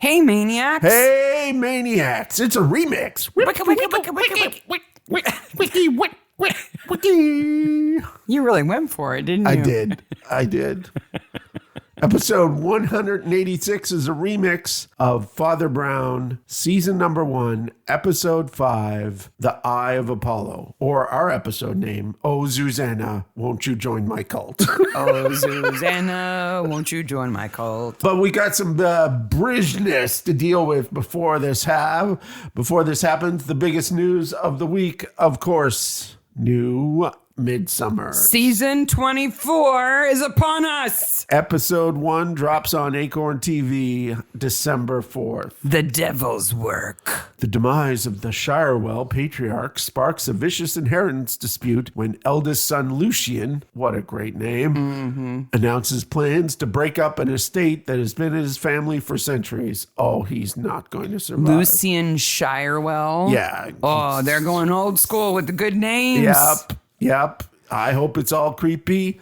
Hey, Maniacs. Hey, Maniacs. It's a remix. You really went for it, didn't you? I did. Episode 186 is a remix of Father Brown, season number 1, episode 5, The Eye of Apollo, or our episode name, Oh, Zuzanna, Won't You Join My Cult? Oh, Zuzanna, won't you join my cult? But we got some bridgeness to deal with before this happens. The biggest news of the week, of course, new Midsummer. Season 24 is upon us. Episode 1 drops on Acorn TV December 4th. The Devil's Work. The demise of the Shirewell patriarch sparks a vicious inheritance dispute when eldest son Lucian, what a great name, announces plans to break up an estate that has been in his family for centuries. Oh, he's not going to survive. Lucian Shirewell. Yeah. Oh, they're going old school with the good names. Yep. I hope it's all creepy.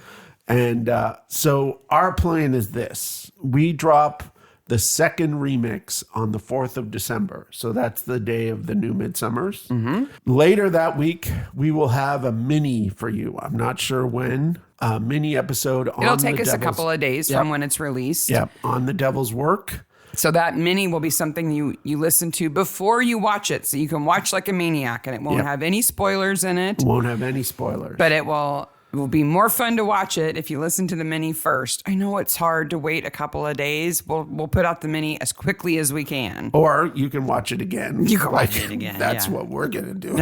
And so our plan is this. We drop the second remix on the 4th of December. So that's the day of the new Midsummers. Later that week, we will have a mini for you. I'm not sure when. A mini episode on It'll take us a couple of days from when it's released. Yep, on the Devil's Work. So that mini will be something you listen to before you watch it. So you can watch like a maniac and it won't have any spoilers in it. Won't have any spoilers. But it will be more fun to watch it if you listen to the mini first. I know it's hard to wait a couple of days. We'll put out the mini as quickly as we can. Or you can watch it again. You can watch it again. That's what we're going to do.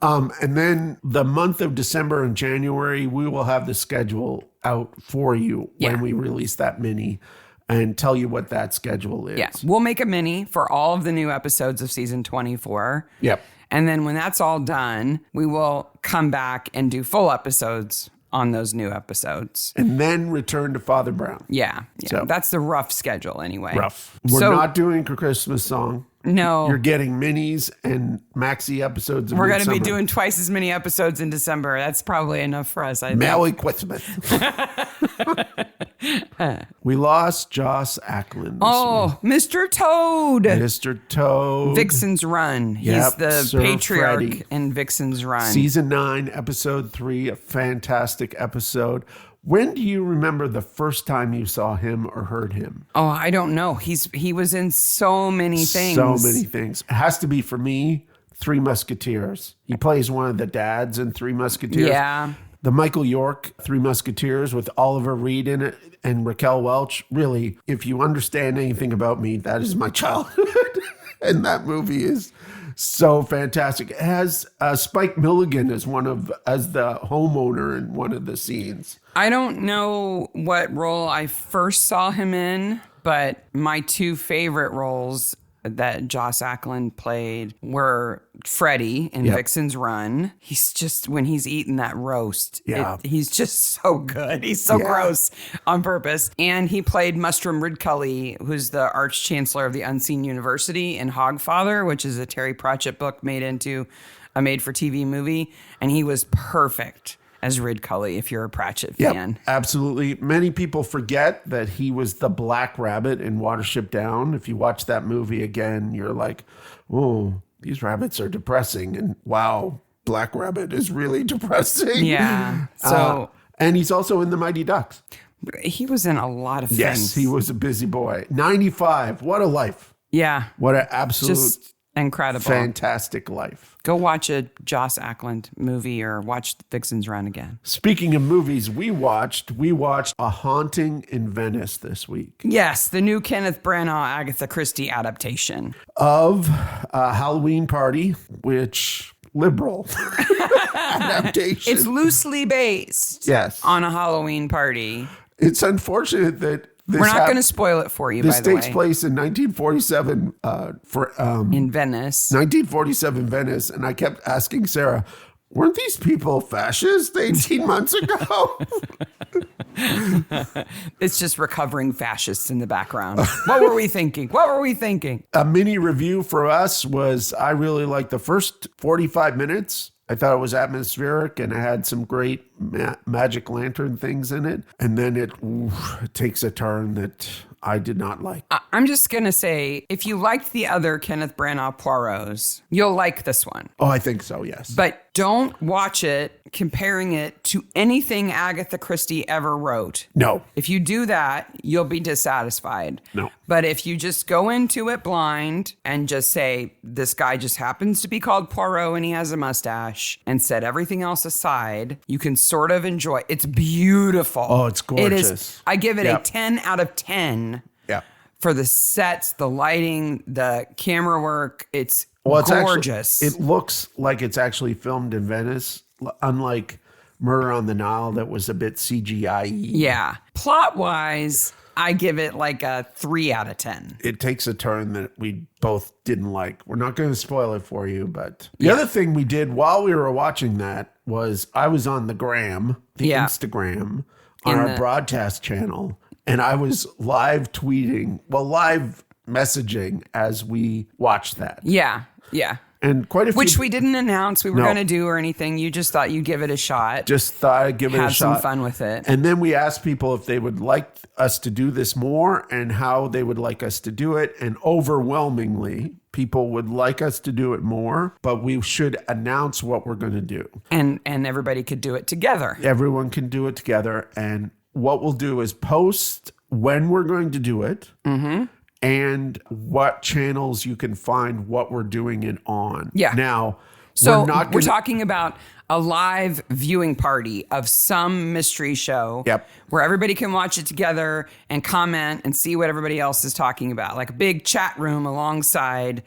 And then the month of December and January, we will have the schedule out for you when we release that mini and tell you what that schedule is. Yeah, we'll make a mini for all of the new episodes of season 24. Yep. And then when that's all done, we will come back and do full episodes on those new episodes. And then return to Father Brown. Yeah. So that's the rough schedule anyway. Rough. We're not doing a Christmas song. No. You're getting minis and maxi episodes of We're going to be doing twice as many episodes in December. That's probably enough for us, I think. Merry Christmas. We lost Joss Ackland. Oh, Mr. Toad. Mr. Toad. Vixen's Run. He's the Sir patriarch Freddy. in Vixen's Run. Season 9, episode 3, a fantastic episode. When do you remember the first time you saw him or heard him? Oh, I don't know. He was in so many things. So many things. It has to be, for me, Three Musketeers. He plays one of the dads in Three Musketeers. Yeah. The Michael York Three Musketeers with Oliver Reed in it and Raquel Welch. Really, if you understand anything about me, that is my childhood. And that movie is so fantastic. It has Spike Milligan as the homeowner in one of the scenes. I don't know what role I first saw him in, but my two favorite roles that Joss Ackland played were Freddy in Vixen's Run. He's just, when he's eating that roast, he's just so good. He's so gross on purpose. And he played Mustrum Ridcully, who's the Arch Chancellor of the Unseen University in Hogfather, which is a Terry Pratchett book made into a made-for-TV movie. And he was perfect as Ridcully, if you're a Pratchett fan. Absolutely. Many people forget that he was the Black Rabbit in Watership Down. If you watch that movie again, you're like, oh, these rabbits are depressing. And wow, Black Rabbit is really depressing. Yeah. So, and he's also in The Mighty Ducks. He was in a lot of things. Yes, he was a busy boy. 95. What a life. Yeah. What an absolute just incredible. Fantastic life. Go watch a Joss Ackland movie or watch Vixen's Run again. Speaking of movies, we watched A Haunting in Venice this week. Yes, the new Kenneth Branagh Agatha Christie adaptation of Halloween Party, which liberal adaptation. It's loosely based on a Halloween party. It's unfortunate that we're not going to spoil it for you, by the way. This takes place in 1947 in Venice. 1947 Venice. And I kept asking Sarah, weren't these people fascists 18 months ago? It's just recovering fascists in the background. What were we thinking? A mini review for us was, I really liked the first 45 minutes. I thought it was atmospheric and it had some great magic lantern things in it. And then it takes a turn that I did not like. I'm just going to say, if you liked the other Kenneth Branagh Poirots, you'll like this one. Oh, I think so, yes. But don't watch it comparing it to anything Agatha Christie ever wrote. No. If you do that, you'll be dissatisfied. No. But if you just go into it blind and just say, this guy just happens to be called Poirot and he has a mustache, and set everything else aside, you can sort of enjoy. It's beautiful. Oh, it's gorgeous. It is. I give it a 10 out of 10 for the sets, the lighting, the camera work. It's gorgeous. It looks like it's actually filmed in Venice, unlike Murder on the Nile that was a bit CGI-y. Yeah. Plot-wise, I give it like a 3 out of 10. It takes a turn that we both didn't like. We're not going to spoil it for you, but the other thing we did while we were watching that was I was on the Instagram on our broadcast channel, and I was live messaging as we watched that. Yeah. And quite a few. Which we didn't announce we were going to do or anything. You just thought you'd give it a shot. Just thought I'd give it a shot. Have some fun with it. And then we asked people if they would like us to do this more and how they would like us to do it. And overwhelmingly, people would like us to do it more, but we should announce what we're going to do. And everybody could do it together. Everyone can do it together. And what we'll do is post when we're going to do it. Mm-hmm. And what channels you can find what we're doing it on. Yeah. Now, so we're talking about a live viewing party of some mystery show. Yep. Where everybody can watch it together and comment and see what everybody else is talking about. Like a big chat room alongside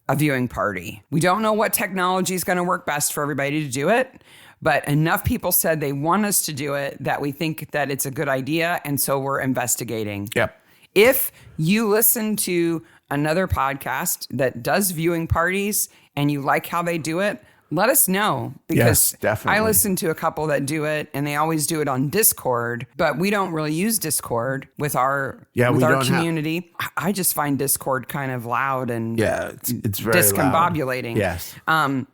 a viewing party. We don't know what technology is going to work best for everybody to do it. But enough people said they want us to do it that we think that it's a good idea. And so we're investigating. Yep. If you listen to another podcast that does viewing parties and you like how they do it, let us know. Because yes, definitely. I listen to a couple that do it and they always do it on Discord, but we don't really use Discord with our community. I just find Discord kind of loud and it's very discombobulating. Loud. Yes.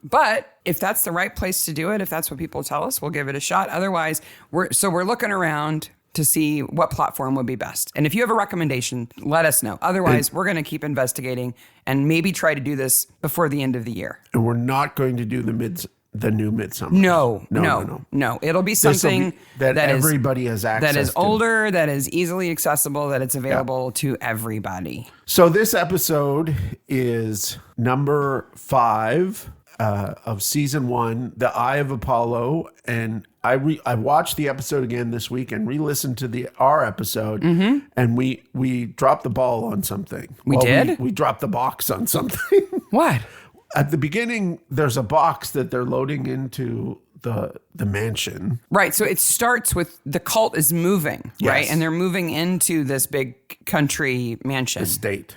But if that's the right place to do it, if that's what people tell us, we'll give it a shot. Otherwise, we're looking around to see what platform would be best. And if you have a recommendation, let us know. Otherwise, we're going to keep investigating and maybe try to do this before the end of the year. And we're not going to do the new Midsommar. No. It'll be something that everybody has access to. That is older, that is easily accessible, that it's available to everybody. So this episode is number 5 of season 1, The Eye of Apollo. And I watched the episode again this week and re-listened to our episode, and we dropped the ball on something. We did? We dropped the box on something. What? At the beginning, there's a box that they're loading into the mansion. Right. So it starts with the cult is moving, right? Yes. And they're moving into this big country mansion. Estate,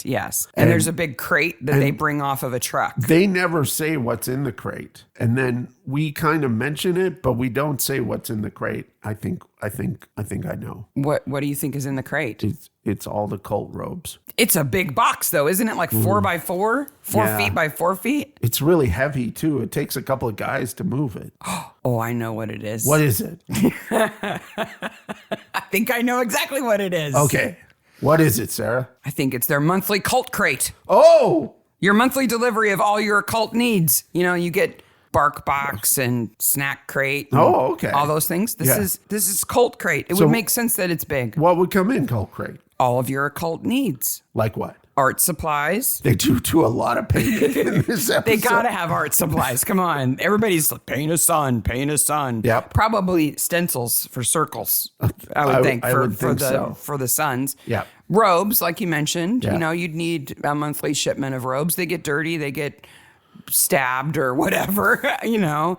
yes. And there's a big crate that they bring off of a truck. They never say what's in the crate. And then we kind of mention it, but we don't say what's in the crate. I think I know. What do you think is in the crate? It's all the cult robes. It's a big box though, isn't it? Like 4 by 4, 4 feet by 4 feet. It's really heavy too. It takes a couple of guys to move it. Oh, I know what it is. What is it? I think I know exactly what it is. Okay. What is it, Sarah? I think it's their monthly cult crate. Oh! Your monthly delivery of all your occult needs. You know, you get Bark Box and Snack Crate. And okay. All those things. This is Cult Crate. It would make sense that it's big. What would come in Cult Crate? All of your occult needs. Like what? Art supplies. They do a lot of painting in this episode. They gotta have art supplies. Come on. Everybody's like, paint a sun. Yep. Probably stencils for circles, I would think, for the suns. Yeah. Robes, like you mentioned. Yeah. You know, you'd need a monthly shipment of robes. They get dirty. They get stabbed or whatever, you know.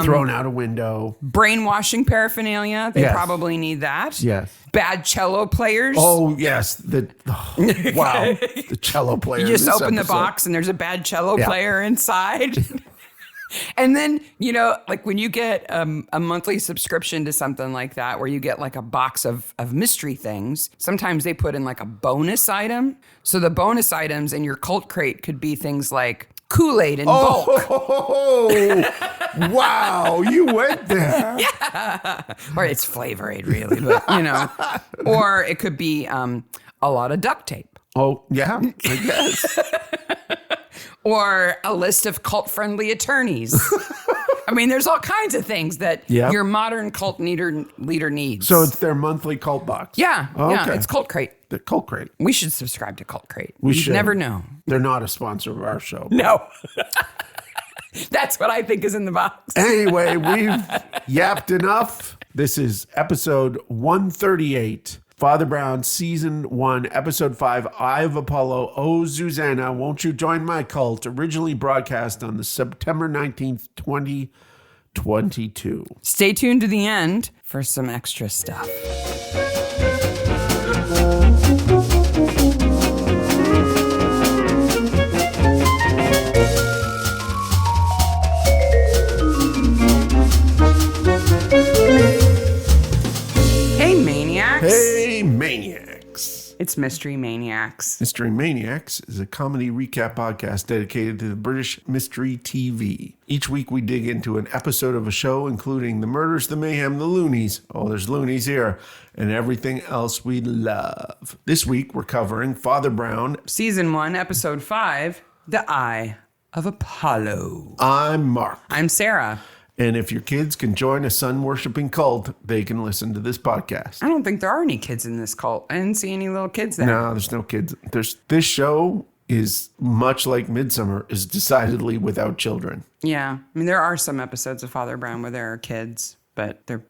Thrown out a window. Brainwashing paraphernalia. They probably need that. Yes. Bad cello players. Oh, yes. Wow. The cello player. You just open the box and there's a bad cello player inside. And then, you know, like when you get a monthly subscription to something like that, where you get like a box of mystery things, sometimes they put in like a bonus item. So the bonus items in your cult crate could be things like Kool-Aid in bulk. Oh, wow. You went there. Or it's Flavor Aid, really, but Or it could be a lot of duct tape. Oh, yeah, I guess. Or a list of cult-friendly attorneys. I mean, there's all kinds of things that your modern cult leader needs. So it's their monthly cult box. Yeah, Oh, yeah, okay. it's Cult Crate. The Cult Crate. We should subscribe to Cult Crate. We You'd should. never know. They're not a sponsor of our show. No. That's what I think is in the box. Anyway, we've yapped enough. This is episode 138. Father Brown, season 1, episode 5, Eye of Apollo. Oh, Zuzanna, won't you join my cult? Originally broadcast on the September 19th, 2022. Stay tuned to the end for some extra stuff. Hey, Maniacs. Hey, Maniacs. It's Mystery Maniacs. Mystery Maniacs is a comedy recap podcast dedicated to the British mystery TV. Each week we dig into an episode of a show, including the murders, the mayhem, the loonies. Oh, there's loonies here. And everything else we love. This week we're covering Father Brown. Season 1, episode 5, The Eye of Apollo. I'm Mark. I'm Sarah. And if your kids can join a sun-worshipping cult, they can listen to this podcast. I don't think there are any kids in this cult. I didn't see any little kids there. No, there's no kids. This show is much like Midsummer, is decidedly without children. Yeah. I mean, there are some episodes of Father Brown where there are kids, but they're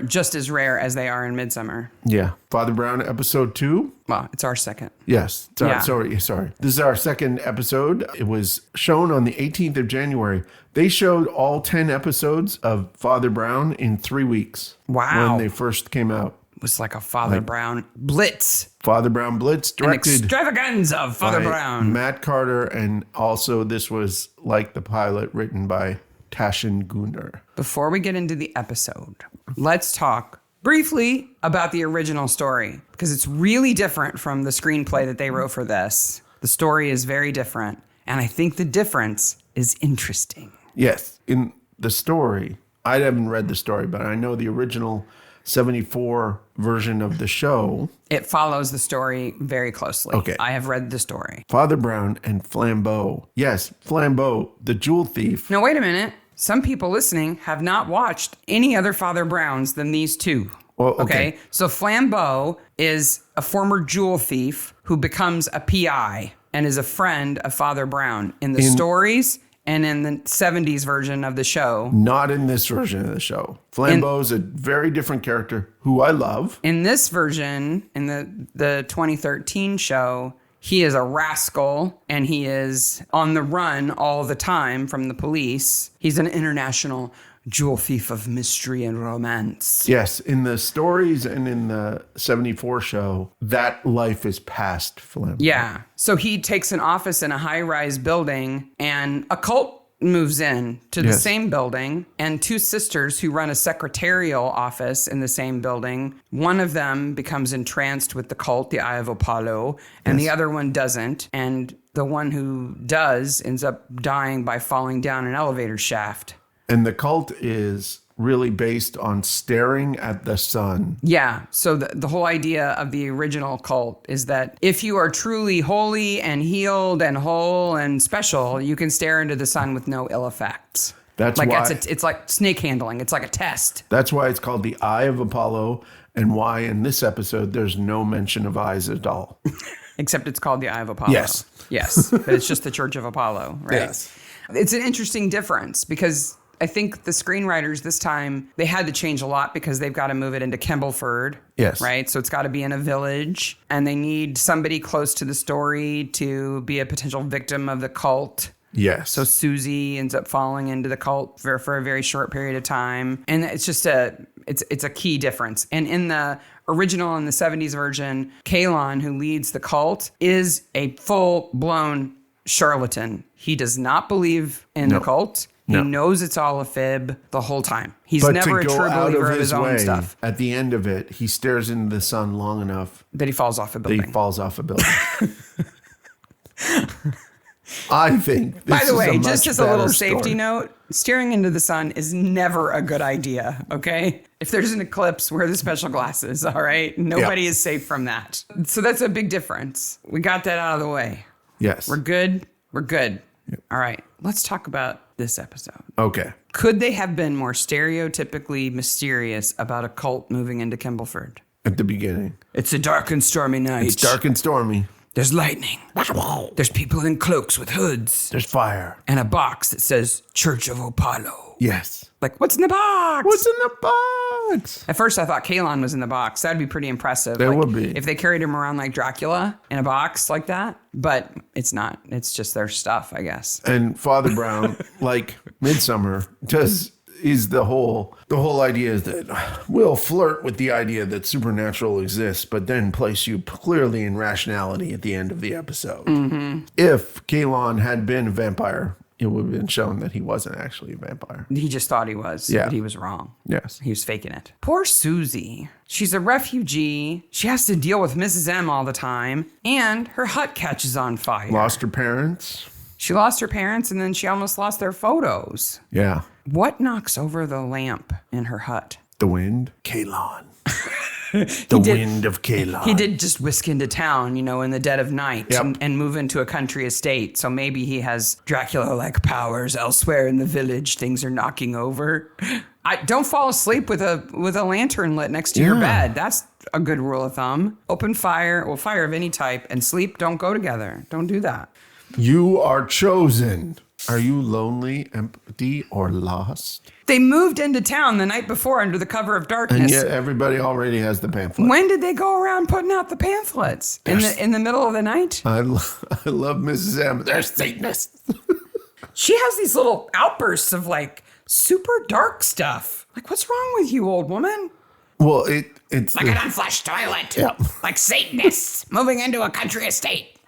just as rare as they are in Midsummer. Yeah. Father Brown, episode 2. Well, it's our second. Yes. Sorry. This is our second episode. It was shown on the 18th of January. They showed all 10 episodes of Father Brown in 3 weeks. Wow. When they first came out. It was like a Father Brown blitz. Father Brown Blitz, An directed extravaganza of Father by Brown. Matt Carter, and also this was like the pilot written by Tashin Gunnar. Before we get into the episode, let's talk briefly about the original story, because it's really different from the screenplay that they wrote for this. The story is very different, and I think the difference is interesting. Yes, in the story, I haven't read the story, but I know the original 74 version of the show. It follows the story very closely. Okay. I have read the story. Father Brown and Flambeau. Yes, Flambeau, the jewel thief. Now, wait a minute. Some people listening have not watched any other Father Browns than these two. Well, okay. So Flambeau is a former jewel thief who becomes a PI and is a friend of Father Brown in the stories and in the 70s version of the show. Not in this version of the show. Flambeau is a very different character who I love. In this version, in the 2013 show, he is a rascal and he is on the run all the time from the police. He's an international jewel thief of mystery and romance. Yes, in the stories and in the 74 show, that life is past Flambeau. Yeah. So he takes an office in a high-rise building, and a cult moves in to the same building, and two sisters who run a secretarial office in the same building. One of them becomes entranced with the cult, the Eye of Apollo, and the other one doesn't. And the one who does ends up dying by falling down an elevator shaft. And the cult is really based on staring at the sun. Yeah. So the whole idea of the original cult is that if you are truly holy and healed and whole and special, you can stare into the sun with no ill effects. That's like why it's like snake handling. It's like a test. That's why it's called the Eye of Apollo, and why in this episode there's no mention of eyes at all. Except it's called the Eye of Apollo. Yes. Yes. But it's just the Church of Apollo, right? Yes. It's an interesting difference because I think the screenwriters this time, they had to change a lot because they've got to move it into Kembleford. Yes. Right? So it's got to be in a village, and they need somebody close to the story to be a potential victim of the cult. Yes. So Susie ends up falling into the cult for a very short period of time. And it's just it's a key difference. And in the original, in the 70s version, Kalon, who leads the cult, is a full-blown charlatan. He does not believe in the cult. He knows it's all a fib the whole time. He's never a true believer of his own stuff. At the end of it, he stares into the sun long enough that he falls off a building. that he falls off a building. I think this By the is way, a just much as a little better safety story. note, staring into the sun is never a good idea, okay? If there's an eclipse, wear the special glasses, all right? Nobody is safe from that. So that's a big difference. We got that out of the way. Yes. We're good. We're good. All right, let's talk about this episode. Okay. Could they have been more stereotypically mysterious about a cult moving into Kimbleford? At the beginning. It's a dark and stormy night. It's dark and stormy. There's lightning. There's people in cloaks with hoods. There's fire. And a box that says Church of Opalo. Yes. Like, what's in the box? What's in the box? At first, I thought Kalon was in the box. That'd be pretty impressive. That Like, would be. If they carried him around like Dracula in a box like that. But it's not. It's just their stuff, I guess. And Father Brown, like Midsummer, is the whole idea is that we'll flirt with the idea that supernatural exists, but then place you clearly in rationality at the end of the episode. Mm-hmm. If Kalon had been a vampire, it would have been shown that he wasn't actually a vampire. He just thought he was. Yeah. But he was wrong. Yes. He was faking it. Poor Susie. She's a refugee. She has to deal with Mrs. M all the time. And her hut catches on fire. Lost her parents. She lost her parents and then she almost lost their photos. Yeah. What knocks over the lamp in her hut? The wind. Kalon. The wind of Kalon. He did just whisk into town, in the dead of night Yep. and move into a country estate. So maybe he has Dracula-like powers elsewhere in the village. Things are knocking over. Don't fall asleep with a lantern lit next to your Yeah. bed. That's a good rule of thumb. Open fire, well, fire of any type, and sleep don't go together. Don't do that. You are chosen. Are you lonely, empty, or lost? They moved into town the night before under the cover of darkness. And yet everybody already has the pamphlet. When did they go around putting out the pamphlets? In the middle of the night? I love Mrs. M. They're Satanists. She has these little outbursts of like super dark stuff. Like, what's wrong with you, old woman? Well, it's Like an unflushed toilet. Yeah. Like Satanists moving into a country estate.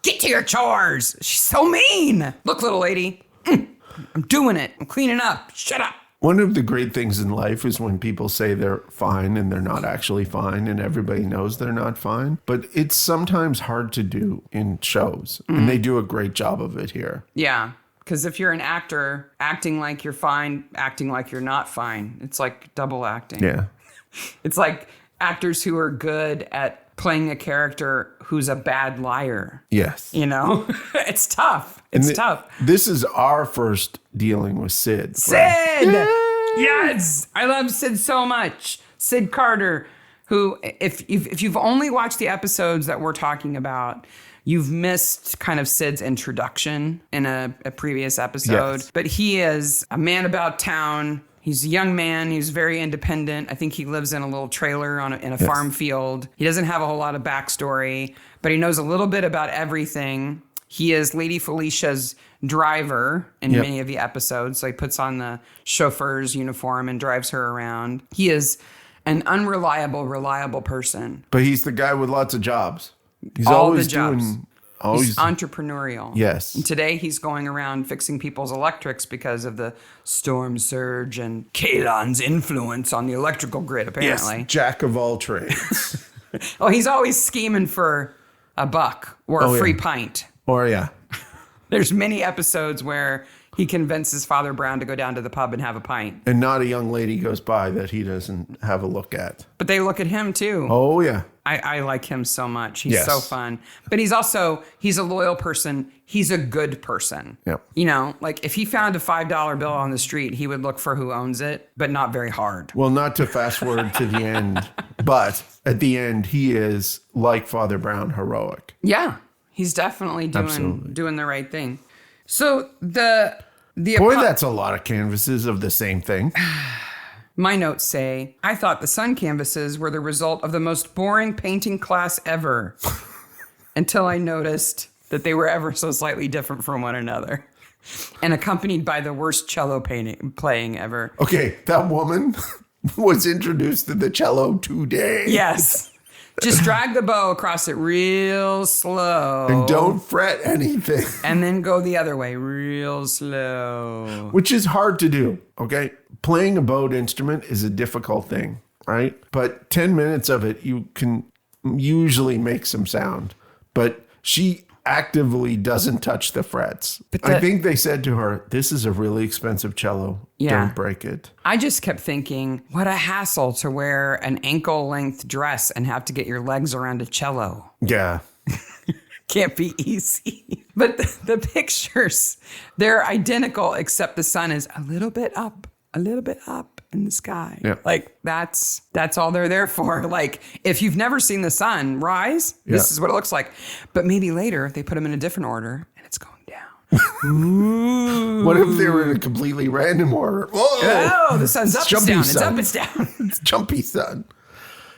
Get to your chores. She's so mean. Look, little lady. I'm doing it. I'm cleaning up. Shut up. one of the great things in life is when people say they're fine and they're not actually fine, and everybody knows they're not fine. But it's sometimes hard to do in shows, and they do a great job of it here. Yeah. Because if you're an actor, acting like you're fine, acting like you're not fine, it's like double acting. Yeah. It's like actors who are good at playing a character who's a bad liar. Yes. You know, it's tough. It's tough. This is our first dealing with Sid. Sid! Yes! I love Sid so much. Sid Carter, who, if you've only watched the episodes that we're talking about, you've missed kind of Sid's introduction in a previous episode. Yes. But he is a man about town. He's a young man. He's very independent. I think he lives in a little trailer in a farm field. He doesn't have a whole lot of backstory, but he knows a little bit about everything. He is Lady Felicia's driver in many of the episodes. So he puts on the chauffeur's uniform and drives her around. He is an unreliable, reliable person. But he's the guy with lots of jobs. He's All always the jobs. doing... Always, He's entrepreneurial. Yes. And today he's going around fixing people's electrics because of the storm surge and Kalon's influence on the electrical grid, apparently. yes, jack of all trades. Oh, he's always scheming for a buck or a free pint. Or, yeah. There's many episodes where he convinces Father Brown to go down to the pub and have a pint. And not a young lady goes by that he doesn't have a look at. But they look at him, too. Oh, yeah. I like him so much. He's so fun. But he's a loyal person. He's a good person. Yep. You know, like if he found a $5 bill on the street, he would look for who owns it, but not very hard. Well, not to fast forward to the end, but at the end, he is, like Father Brown, heroic. Yeah. He's definitely doing the right thing. So the Boy, that's a lot of canvases of the same thing. My notes say, I thought the sun canvases were the result of the most boring painting class ever until I noticed that they were ever so slightly different from one another and accompanied by the worst cello playing ever. Okay, that woman was introduced to the cello today. Yes. Just drag the bow across it real slow. And don't fret anything. And then go the other way real slow. Which is hard to do, okay? Playing a bowed instrument is a difficult thing, right? But 10 minutes of it, you can usually make some sound. But she actively doesn't touch the frets. I think they said to her, this is a really expensive cello. Yeah. Don't break it. I just kept thinking, what a hassle to wear an ankle-length dress and have to get your legs around a cello. Yeah. Can't be easy. But the pictures, they're identical, except the sun is a little bit up in the sky. Yeah. Like that's all they're there for. Like if you've never seen the sun rise, this is what it looks like. But maybe later they put them in a different order and it's going down. Ooh. What if they were in a completely random order? Whoa! Oh, the sun's up, it's down. It's up, it's down. It's jumpy sun.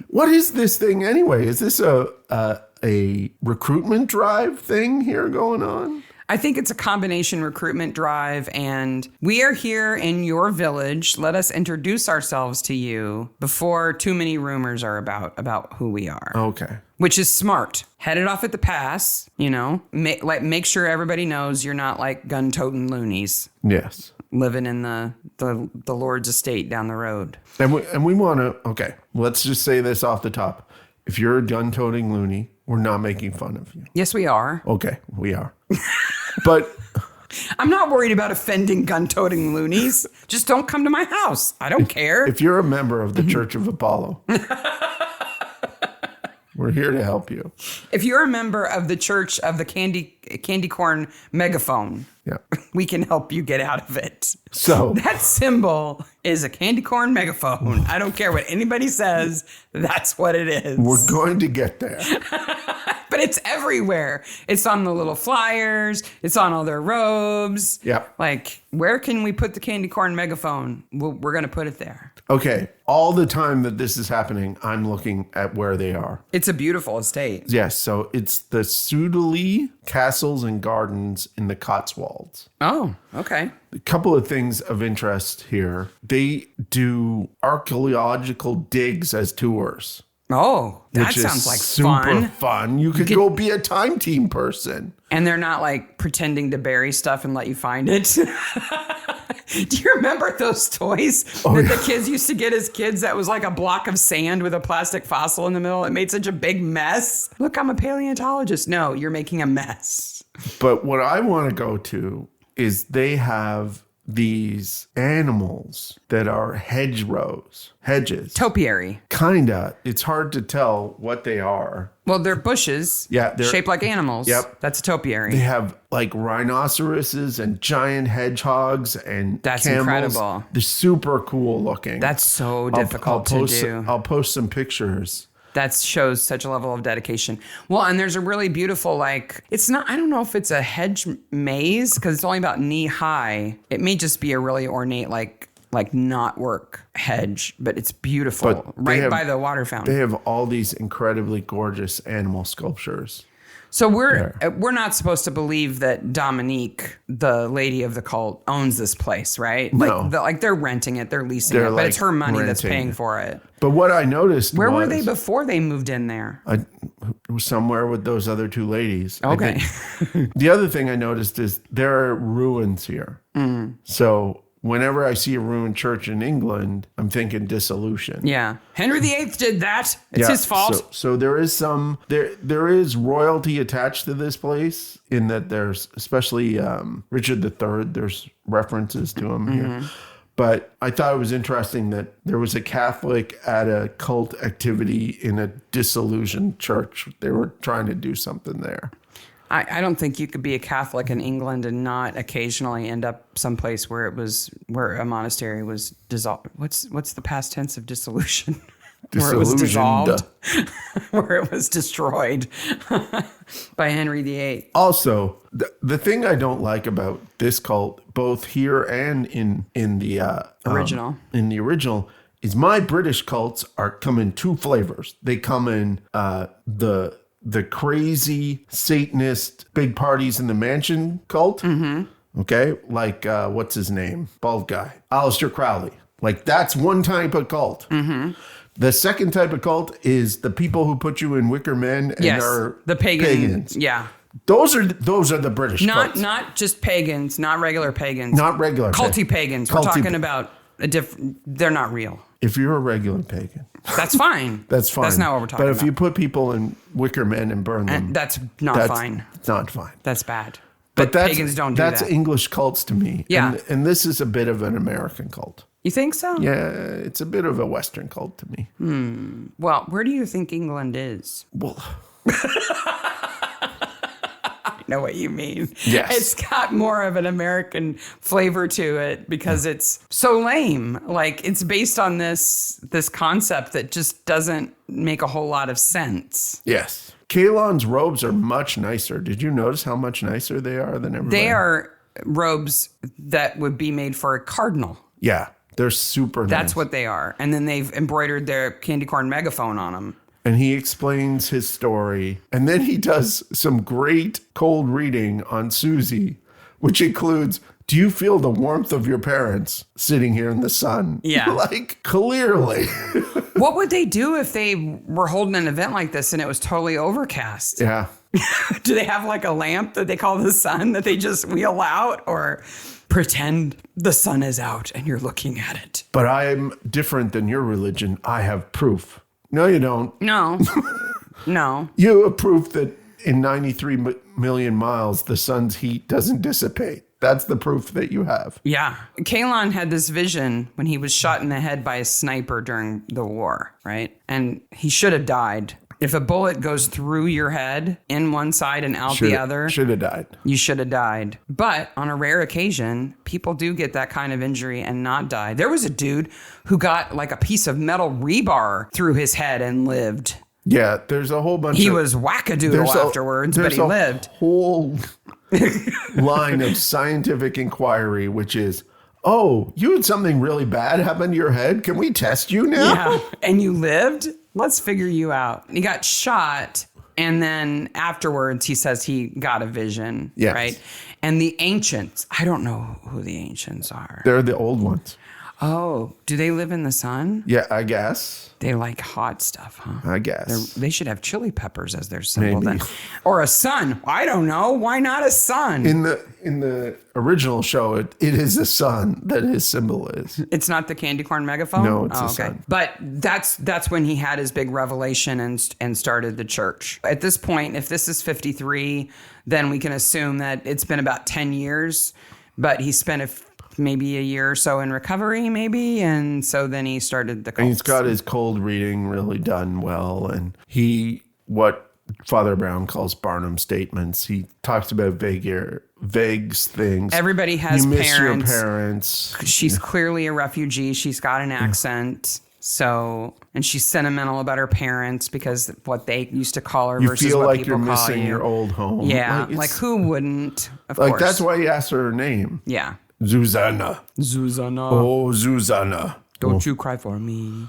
What is this thing anyway? Is this a recruitment drive thing here going on? I think it's a combination recruitment drive, and we are here in your village. Let us introduce ourselves to you before too many rumors are about who we are. Okay. Which is smart. Head it off at the pass, you know. Make sure everybody knows you're not like gun-toting loonies. Yes. Living in the Lord's estate down the road. And we want to, okay, let's just say this off the top. If you're a gun-toting loony, we're not making fun of you. Yes, we are. Okay, we are. But I'm not worried about offending gun-toting loonies. Just don't come to my house. I don't care. If you're a member of the Church of Apollo, we're here to help you. If you're a member of the Church of the Candy Corn Megaphone, we can help you get out of it. So that symbol is a candy corn megaphone. I don't care what anybody says. That's what it is. We're going to get there. But it's everywhere. It's on the little flyers. It's on all their robes. Yep. Like, where can we put the candy corn megaphone? We're going to put it there. Okay. All the time that this is happening, I'm looking at where they are. It's a beautiful estate. Yes. So it's the Sudeley Castles and Gardens in the Cotswolds. Oh, okay. A couple of things of interest here. They do archaeological digs as tours. Oh, that which sounds like super fun. You could go be a time team person. And they're not like pretending to bury stuff and let you find it. Do you remember those toys that the kids used to get as kids that was like a block of sand with a plastic fossil in the middle? It made such a big mess. Look, I'm a paleontologist. No, you're making a mess. But what I want to go to is they have these animals that are hedges. Topiary. Kinda. It's hard to tell what they are. Well, they're bushes. Yeah, they're shaped like animals. Yep. That's a topiary. They have like rhinoceroses and giant hedgehogs and that's camels. Incredible. They're super cool looking. That's so difficult to do. I'll post some pictures. That shows such a level of dedication. Well, and there's a really beautiful, like, it's not, I don't know if it's a hedge maze because it's only about knee high. It may just be a really ornate, like knotwork hedge, but it's beautiful by the water fountain. They have all these incredibly gorgeous animal sculptures. So we're not supposed to believe that Dominique, the lady of the cult, owns this place, right? No. Like they're renting it, they're leasing it, but it's her money that's paying for it. But what I noticed Where were they before they moved in there? I was somewhere with those other two ladies. Okay. The other thing I noticed is there are ruins here. Mm. So whenever I see a ruined church in England, I'm thinking dissolution. Yeah. Henry VIII did that. It's his fault. So there is there is royalty attached to this place in that there's especially Richard III, there's references to him here. But I thought it was interesting that there was a Catholic at a cult activity in a disillusioned church. They were trying to do something there. I don't think you could be a Catholic in England and not occasionally end up someplace where a monastery was dissolved. What's the past tense of dissolution? Where it was dissolved, where it was destroyed by Henry VIII. Also, the thing I don't like about this cult, both here and in the original, is my British cults come in two flavors. They come in the crazy Satanist big parties in the mansion cult. Mm-hmm. Okay, like what's his name? Bald guy, Aleister Crowley. Like that's one type of cult. Mm-hmm. The second type of cult is the people who put you in wicker men and are the pagans. Yeah. Those are the British cults. Not just pagans, not regular pagans. Not regular culty pagans. We're talking about a different. They're not real. If you're a regular pagan, That's fine. that's fine. That's not what we're talking But about. if you put people in wicker men and burn them, That's not fine. It's not fine. That's bad. But pagans don't do that's that. English cults to me. Yeah. And this is a bit of an American cult. You think so? Yeah, it's a bit of a Western cult to me. Well, where do you think England is? Well, I know what you mean. Yes. It's got more of an American flavor to it because it's so lame. Like, it's based on this concept that just doesn't make a whole lot of sense. yes. Kalon's robes are much nicer. Did you notice how much nicer they are than everybody? They are robes that would be made for a cardinal. Yeah, they're super nice. That's what they are. And then they've embroidered their candy corn megaphone on them. And he explains his story. And then he does some great cold reading on Susie, which includes, do you feel the warmth of your parents sitting here in the sun? Yeah. Like, clearly. What would they do if they were holding an event like this and it was totally overcast? Yeah. Do they have like a lamp that they call the sun that they just wheel out, or pretend the sun is out and you're looking at it? But I'm different than your religion. I have proof. No, you don't. No. No. You have proof that in 93 million miles, the sun's heat doesn't dissipate. That's the proof that you have. Yeah. Kalon had this vision when he was shot in the head by a sniper during the war, right? And he should have died. If a bullet goes through your head in one side and out the other, Should have died. you should have died. But on a rare occasion, people do get that kind of injury and not die. There was a dude who got like a piece of metal rebar through his head and lived. Yeah, there's a whole bunch He of... was wackadoodle afterwards, but he lived. Whole line of scientific inquiry, which is, oh, you had something really bad happen to your head? Can we test you now? Yeah. And you lived? Let's figure you out. He got shot, and then afterwards he says he got a vision, Yes. right? And the ancients, I don't know who the ancients are. They're the old ones. Oh, do they live in the sun? Yeah, I guess. They like hot stuff, huh? I guess. They should have chili peppers as their symbol Maybe. then. Or a sun. I don't know. Why not a sun? In the original show, it is the sun that his symbol is. It's not the candy corn megaphone? No, it's the sun. But that's when he had his big revelation and started the church. At this point, if this is 53, then we can assume that it's been about 10 years, but he spent maybe a year or so in recovery, maybe. And so then he started the cult. And he's got his cold reading really done well. And what Father Brown calls Barnum statements, he talks about vague things. Everybody has you miss parents. your parents. She's clearly a refugee. She's got an accent. So, and she's sentimental about her parents because what they used to call her You versus feel what like people you're call missing you. your old home. Yeah, it's- like who wouldn't? Of Like course. that's why he asked her name. Yeah. Zuzanna. Zuzanna. Oh, Zuzanna. Don't you cry for me.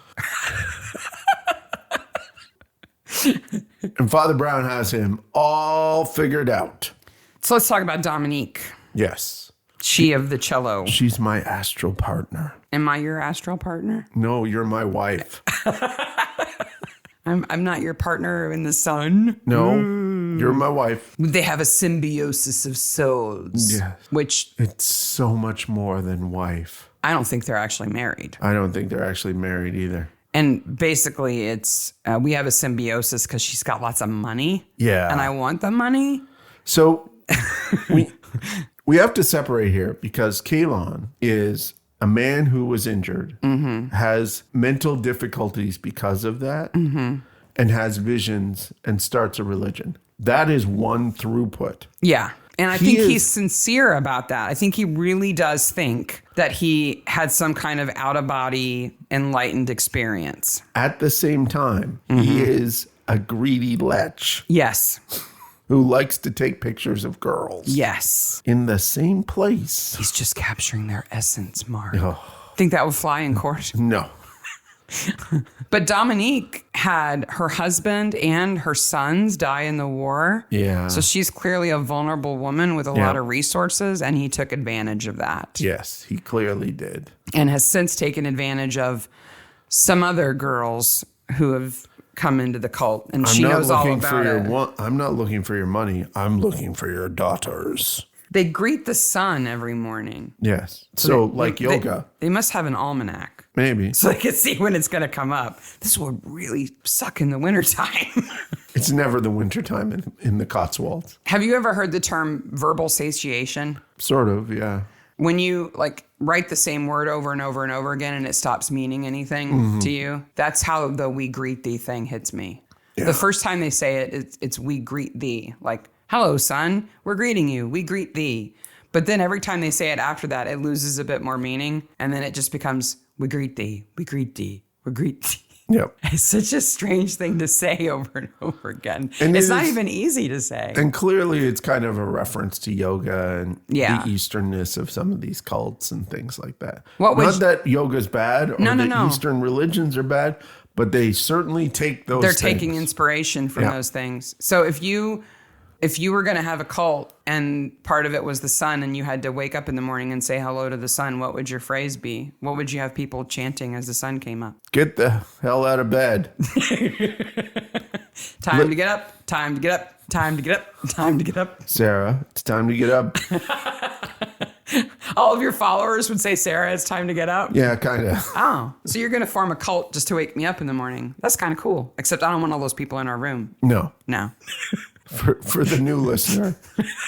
And Father Brown has him all figured out. So let's talk about Dominique. Yes. She of the cello. She's my astral partner. Am I your astral partner? No, you're my wife. I'm not your partner in the sun. No, you're my wife. They have a symbiosis of souls. Yes. Which It's so much more than wife. I don't think they're actually married. I don't think they're actually married either. And basically, it's we have a symbiosis because she's got lots of money. Yeah. And I want the money. So we have to separate here because Kalon is a man who was injured, has mental difficulties because of that, and has visions and starts a religion. That is one throughput. Yeah. And I He think is- he's sincere about that. I think he really does think that he had some kind of out-of-body enlightened experience. At the same time, he is a greedy lech Yes. who likes to take pictures of girls Yes. in the same place. He's just capturing their essence, Mark. Oh, Think that would fly in court? no. But Dominique had her husband and her sons die in the war. Yeah. So she's clearly a vulnerable woman with a lot of resources, and he took advantage of that. Yes, he clearly did. And has since taken advantage of some other girls who have come into the cult, and she knows all about it. I'm not looking for your money. I'm looking for your daughters. They greet the sun every morning. Yes. So like yoga. They must have an almanac. Maybe. So they can see when it's going to come up. This will really suck in the wintertime. It's never the wintertime in the Cotswolds. Have you ever heard the term verbal satiation? Sort of, yeah. When you like write the same word over and over and over again and it stops meaning anything to you, that's how the we greet thee thing hits me. Yeah. The first time they say it, it's we greet thee. Like, hello, son, we're greeting you. We greet thee. But then every time they say it after that, it loses a bit more meaning. And then it just becomes we greet thee, we greet thee, we greet thee. Yep. It's such a strange thing to say over and over again. And it's not even easy to say. And clearly it's kind of a reference to yoga and the Easternness of some of these cults and things like that. Not that yoga's bad or that Eastern religions are bad, but they certainly take those They're taking inspiration from those things. So if you were going to have a cult and part of it was the sun and you had to wake up in the morning and say hello to the sun, what would your phrase be? What would you have people chanting as the sun came up? Get the hell out of bed. Time to get up, time to get up, time to get up, time to get up. Sarah, it's time to get up. All of your followers would say, Sarah, it's time to get up? Yeah, kind of. Oh, so you're going to form a cult just to wake me up in the morning. That's kind of cool. Except I don't want all those people in our room. No. No. For the new listener,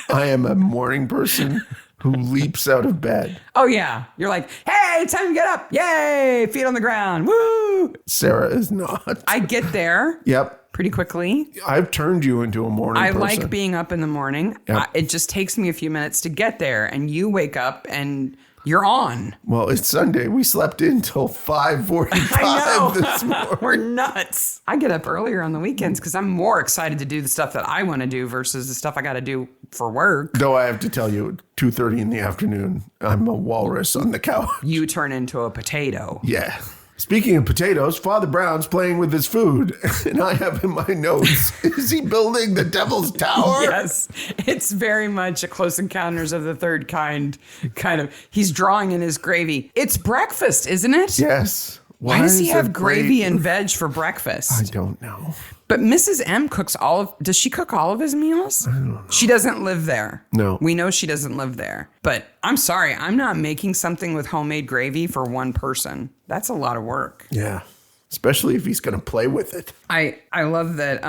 I am a morning person who leaps out of bed. Oh, yeah. You're like, hey, time to get up. Yay. Feet on the ground. Woo. Sarah is not. I get there. Yep. Pretty quickly. I've turned you into a morning person. I like being up in the morning. Yep. It just takes me a few minutes to get there. And you wake up and you're on. Well, it's Sunday. We slept in till 5:45 this morning. We're nuts. I get up earlier on the weekends because I'm more excited to do the stuff that I want to do versus the stuff I got to do for work. Though I have to tell you, 2:30 in the afternoon, I'm a walrus on the couch. You turn into a potato. Yeah. Speaking of potatoes, Father Brown's playing with his food, and I have in my notes, is he building the Devil's Tower? Yes, it's very much a Close Encounters of the Third Kind of. He's drawing in his gravy. It's breakfast, isn't it? Yes. Why does he have gravy and veg for breakfast? I don't know. But Mrs. M cooks does she cook all of his meals? I don't know. She doesn't live there. No. We know she doesn't live there. But I'm sorry, I'm not making something with homemade gravy for one person. That's a lot of work. Yeah. Especially if he's going to play with it. I love that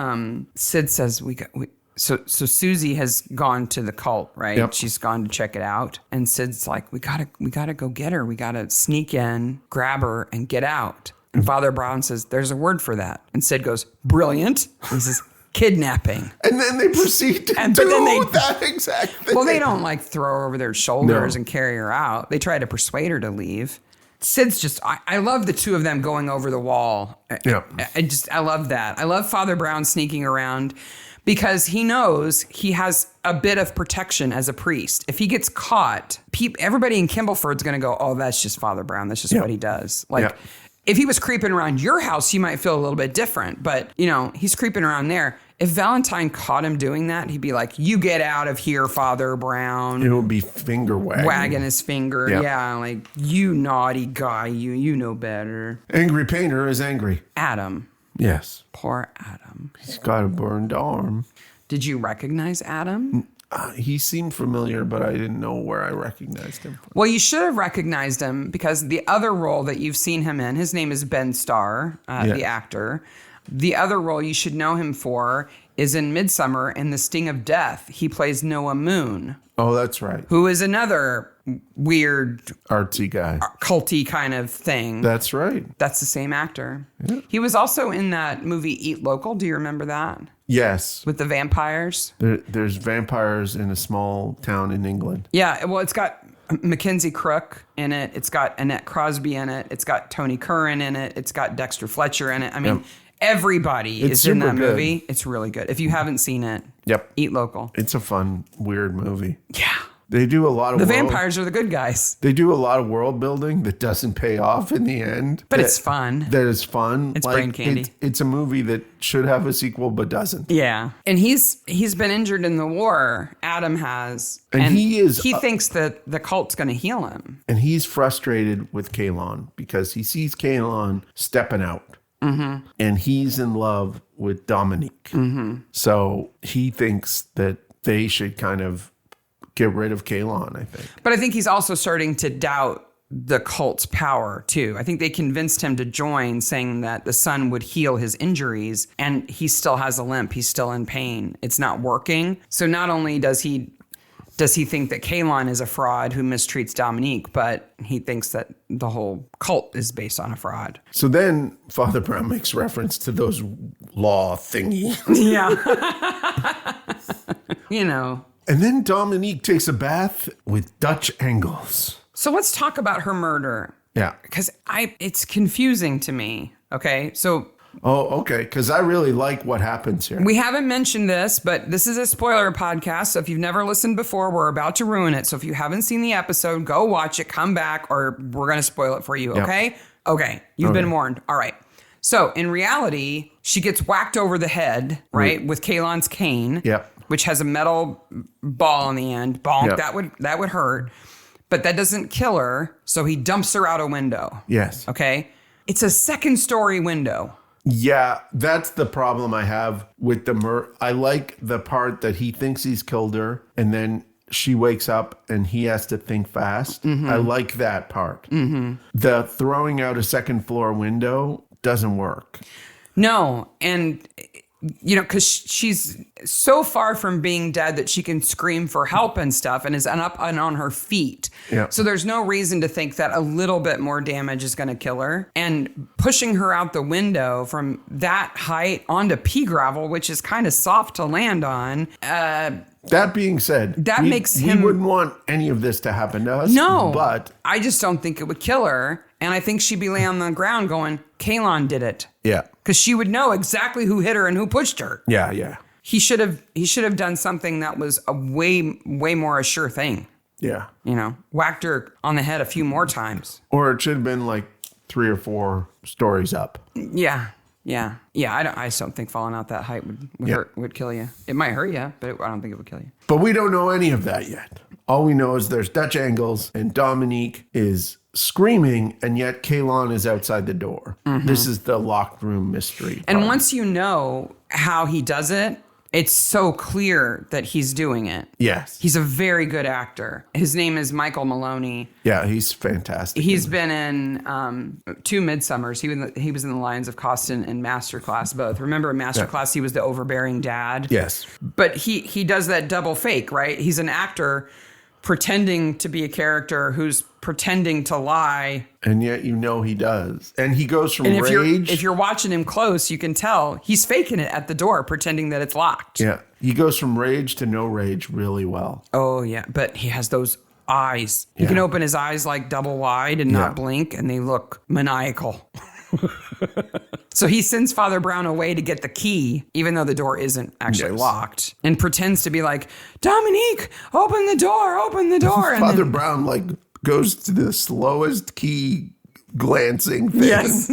Sid says So Susie has gone to the cult, right? Yep. She's gone to check it out. And Sid's like, we gotta go get her. We gotta sneak in, grab her, and get out. And Father Brown says, there's a word for that. And Sid goes, brilliant. He says, kidnapping. And then they proceed to do that exact thing. Well, they don't like throw her over their shoulders and carry her out. They try to persuade her to leave. Sid's just, I love the two of them going over the wall. Yep. I love that. I love Father Brown sneaking around because he knows he has a bit of protection as a priest. If he gets caught, everybody in Kimbleford's going to go, oh, that's just Father Brown. That's just what he does. Like, if he was creeping around your house, you might feel a little bit different. But, he's creeping around there. If Valentine caught him doing that, he'd be like, you get out of here, Father Brown. It would be finger wagging. Wagging his finger. Yep. Yeah, like, you naughty guy. You know better. Angry painter is angry. Adam. Yes. Poor Adam. He's got a burned arm. Did you recognize Adam? He seemed familiar, but I didn't know where I recognized him. Well, you should have recognized him because the other role that you've seen him in, his name is Ben Starr, the actor. The other role you should know him for is in Midsummer in The Sting of Death. He plays Noah Moon. Oh, that's right. Who is another weird, artsy guy, culty kind of thing. That's right. That's the same actor. Yeah. He was also in that movie Eat Local. Do you remember that? Yes. With the vampires. There's vampires in a small town in England. Yeah. Well, it's got Mackenzie Crook in it. It's got Annette Crosby in it. It's got Tony Curran in it. It's got Dexter Fletcher in it. I mean, everybody is in that movie. It's really good. If you haven't seen it, Eat Local. It's a fun, weird movie. Yeah. They do a lot of The vampires are the good guys. They do a lot of world building that doesn't pay off in the end. But it's fun. That is fun. It's brain candy. It's a movie that should have a sequel but doesn't. Yeah. And he's been injured in the war. Adam has. And he thinks that the cult's going to heal him. And he's frustrated with Kalon because he sees Kalon stepping out. Mm-hmm. And he's in love with Dominique. Mm-hmm. So he thinks that they should kind of get rid of Kalon, I think. But I think he's also starting to doubt the cult's power too. I think they convinced him to join, saying that the sun would heal his injuries, and he still has a limp. He's still in pain. It's not working. So not only does he think that Kalon is a fraud who mistreats Dominique, but he thinks that the whole cult is based on a fraud. So then Father Brown makes reference to those law thingy. Yeah. You know. And then Dominique takes a bath with Dutch angles. So let's talk about her murder. Yeah. Because it's confusing to me. Okay. So. Oh, okay. Because I really like what happens here. We haven't mentioned this, but this is a spoiler podcast. So if you've never listened before, we're about to ruin it. So if you haven't seen the episode, go watch it, come back, or we're going to spoil it for you. Okay? Yep. Okay. You've been warned. All right. So in reality, she gets whacked over the head, right? With Kalon's cane. Yep. Which has a metal ball on the end. Bonk. Yep. That would hurt. But that doesn't kill her. So he dumps her out a window. Yes. Okay. It's a second-story window. Yeah, that's the problem I have with the I like the part that he thinks he's killed her, and then she wakes up and he has to think fast. Mm-hmm. I like that part. Mm-hmm. The throwing out a second floor window doesn't work. No, and you know, because she's so far from being dead that she can scream for help and stuff and is up and on her feet. Yeah. So there's no reason to think that a little bit more damage is going to kill her. And pushing her out the window from that height onto pea gravel, which is kind of soft to land on. That being said, we wouldn't want any of this to happen to us. No, but I just don't think it would kill her. And I think she'd be laying on the ground going, Kalon did it. Yeah. Because she would know exactly who hit her and who pushed her. Yeah, yeah. He should have done something that was a way more a sure thing. Yeah. You know, whacked her on the head a few more times. Or it should have been like 3 or 4 stories up. Yeah. Yeah. Yeah. I just don't think falling out that height would kill you. It might hurt you, but I don't think it would kill you. But we don't know any of that yet. All we know is there's Dutch angles and Dominique is screaming, and yet Kalon is outside the door. Mm-hmm. This is the locked room mystery part. And once you know how he does it, it's so clear that he's doing it. Yes. He's a very good actor. His name is Michael Maloney. Yeah, he's fantastic. He's been in 2 Midsummers. He was in The Lions of Coston and Masterclass both. Remember in Masterclass, he was the overbearing dad? Yes. But he does that double fake, right? He's an actor pretending to be a character who's pretending to lie. And yet you know he does. And he goes from rage. If you're watching him close, you can tell he's faking it at the door, pretending that it's locked. Yeah. He goes from rage to no rage really well. Oh, yeah. But he has those eyes. He can open his eyes like double wide and not blink, and they look maniacal. So he sends Father Brown away to get the key, even though the door isn't actually locked, and pretends to be like, Dominique, open the door. Father Brown like goes to the slowest key glancing thing. Yes.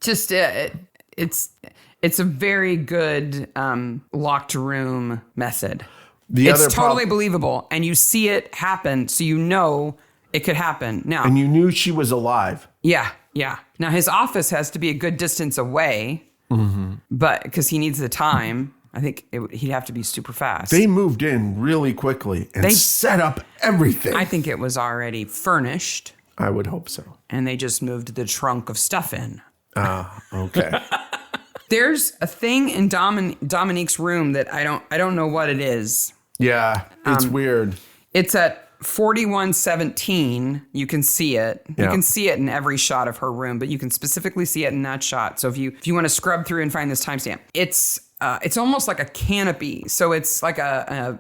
Just it's a very good locked room method. It's totally believable, and you see it happen, so you know it could happen. Now, and you knew she was alive. Yeah, yeah. Now, his office has to be a good distance away, but because he needs the time, I think he'd have to be super fast. They moved in really quickly and set up everything. I think it was already furnished. I would hope so. And they just moved the trunk of stuff in. Okay. There's a thing in Dominique's room that I don't know what it is. Yeah, it's weird. It's at 4117, you can see it. You can see it in every shot of her room, but you can specifically see it in that shot. So if you want to scrub through and find this timestamp, it's almost like a canopy. So it's like a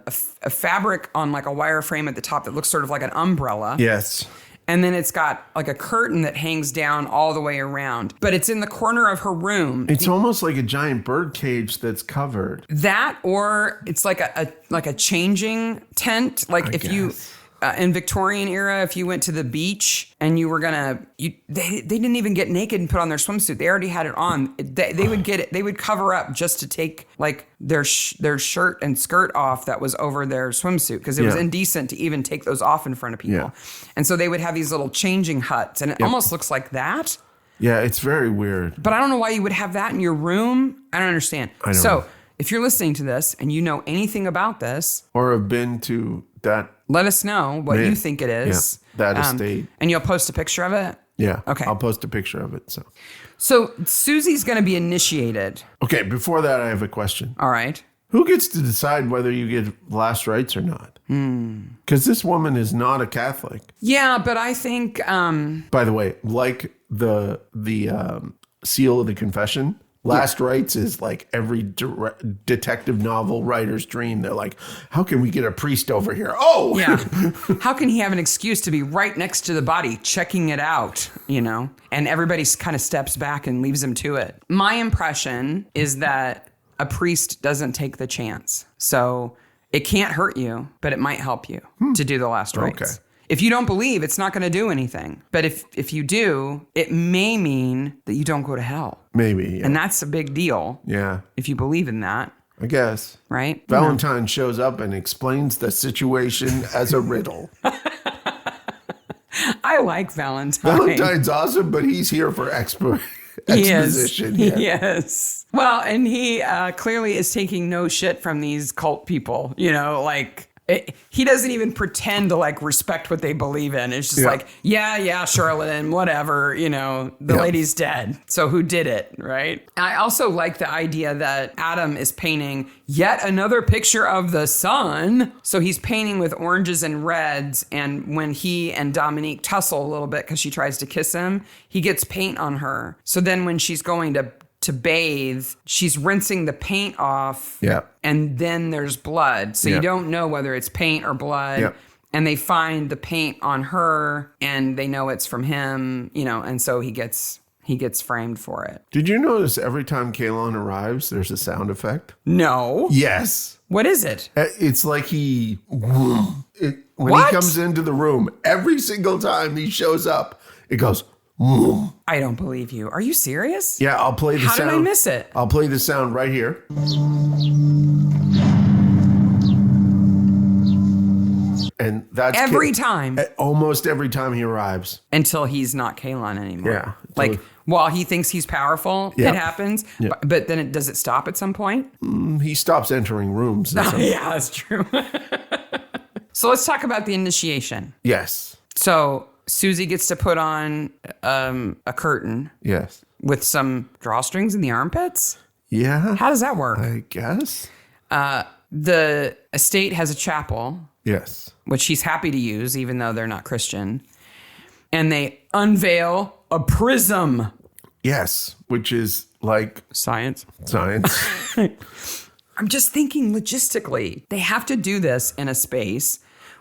fabric on like a wire frame at the top that looks sort of like an umbrella. Yes. And then it's got like a curtain that hangs down all the way around. But it's in the corner of her room. It's almost like a giant bird cage that's covered. That, or it's like a changing tent. Like if you in Victorian era, if you went to the beach and you were they didn't even get naked and put on their swimsuit. They already had it on. They would get it. They would cover up just to take like their shirt and skirt off that was over their swimsuit, because it was indecent to even take those off in front of people. Yeah. And so they would have these little changing huts, and it almost looks like that. Yeah, it's very weird. But I don't know why you would have that in your room. I don't understand. I don't know. If you're listening to this and you know anything about this, or have been to that let us know what you think it is. Yeah, that estate. And you'll post a picture of it? Yeah. Okay. I'll post a picture of it. So Susie's going to be initiated. Okay, before that, I have a question. All right. Who gets to decide whether you get last rites or not? Because this woman is not a Catholic. Yeah, but I think... By the way, like the seal of the confession, last rites is like every detective novel writer's dream. They're like, how can we get a priest over here? Oh! Yeah. How can he have an excuse to be right next to the body, checking it out, And everybody kind of steps back and leaves him to it. My impression is that a priest doesn't take the chance. So it can't hurt you, but it might help you to do the last rites. Okay. If you don't believe, it's not going to do anything. But if you do, it may mean that you don't go to hell. Maybe, yeah. And that's a big deal. Yeah. If you believe in that. I guess. Right? Valentine shows up and explains the situation as a riddle. I like Valentine. Valentine's awesome, but he's here for exposition. Yes. Well, and he clearly is taking no shit from these cult people, he doesn't even pretend to respect what they believe in. It's just yeah, charlatan, whatever, the lady's dead. So who did it, right? I also like the idea that Adam is painting yet another picture of the sun. So he's painting with oranges and reds. And when he and Dominique tussle a little bit because she tries to kiss him, he gets paint on her. So then when she's going to bathe, she's rinsing the paint off. Yeah. And then there's blood. So you don't know whether it's paint or blood. Yeah. And they find the paint on her and they know it's from him, and so he gets framed for it. Did you notice every time Kalon arrives, there's a sound effect? No. Yes. What is it? It's like when What? he comes into the room, every single time he shows up, it goes, whoom. I don't believe you. Are you serious? Yeah, I'll play the sound. How did I miss it? I'll play the sound right here. And that's every time. Almost every time he arrives. Until he's not Kalon anymore. Yeah. While he thinks he's powerful, it happens. Yeah. But then does it stop at some point? He stops entering rooms. Yeah, that's true. So let's talk about the initiation. Yes. So Susie gets to put on a curtain. Yes. With some drawstrings in the armpits? Yeah. How does that work? I guess. The estate has a chapel. Yes. Which he's happy to use, even though they're not Christian. And they unveil a prism. Yes, which is like... Science. I'm just thinking logistically. They have to do this in a space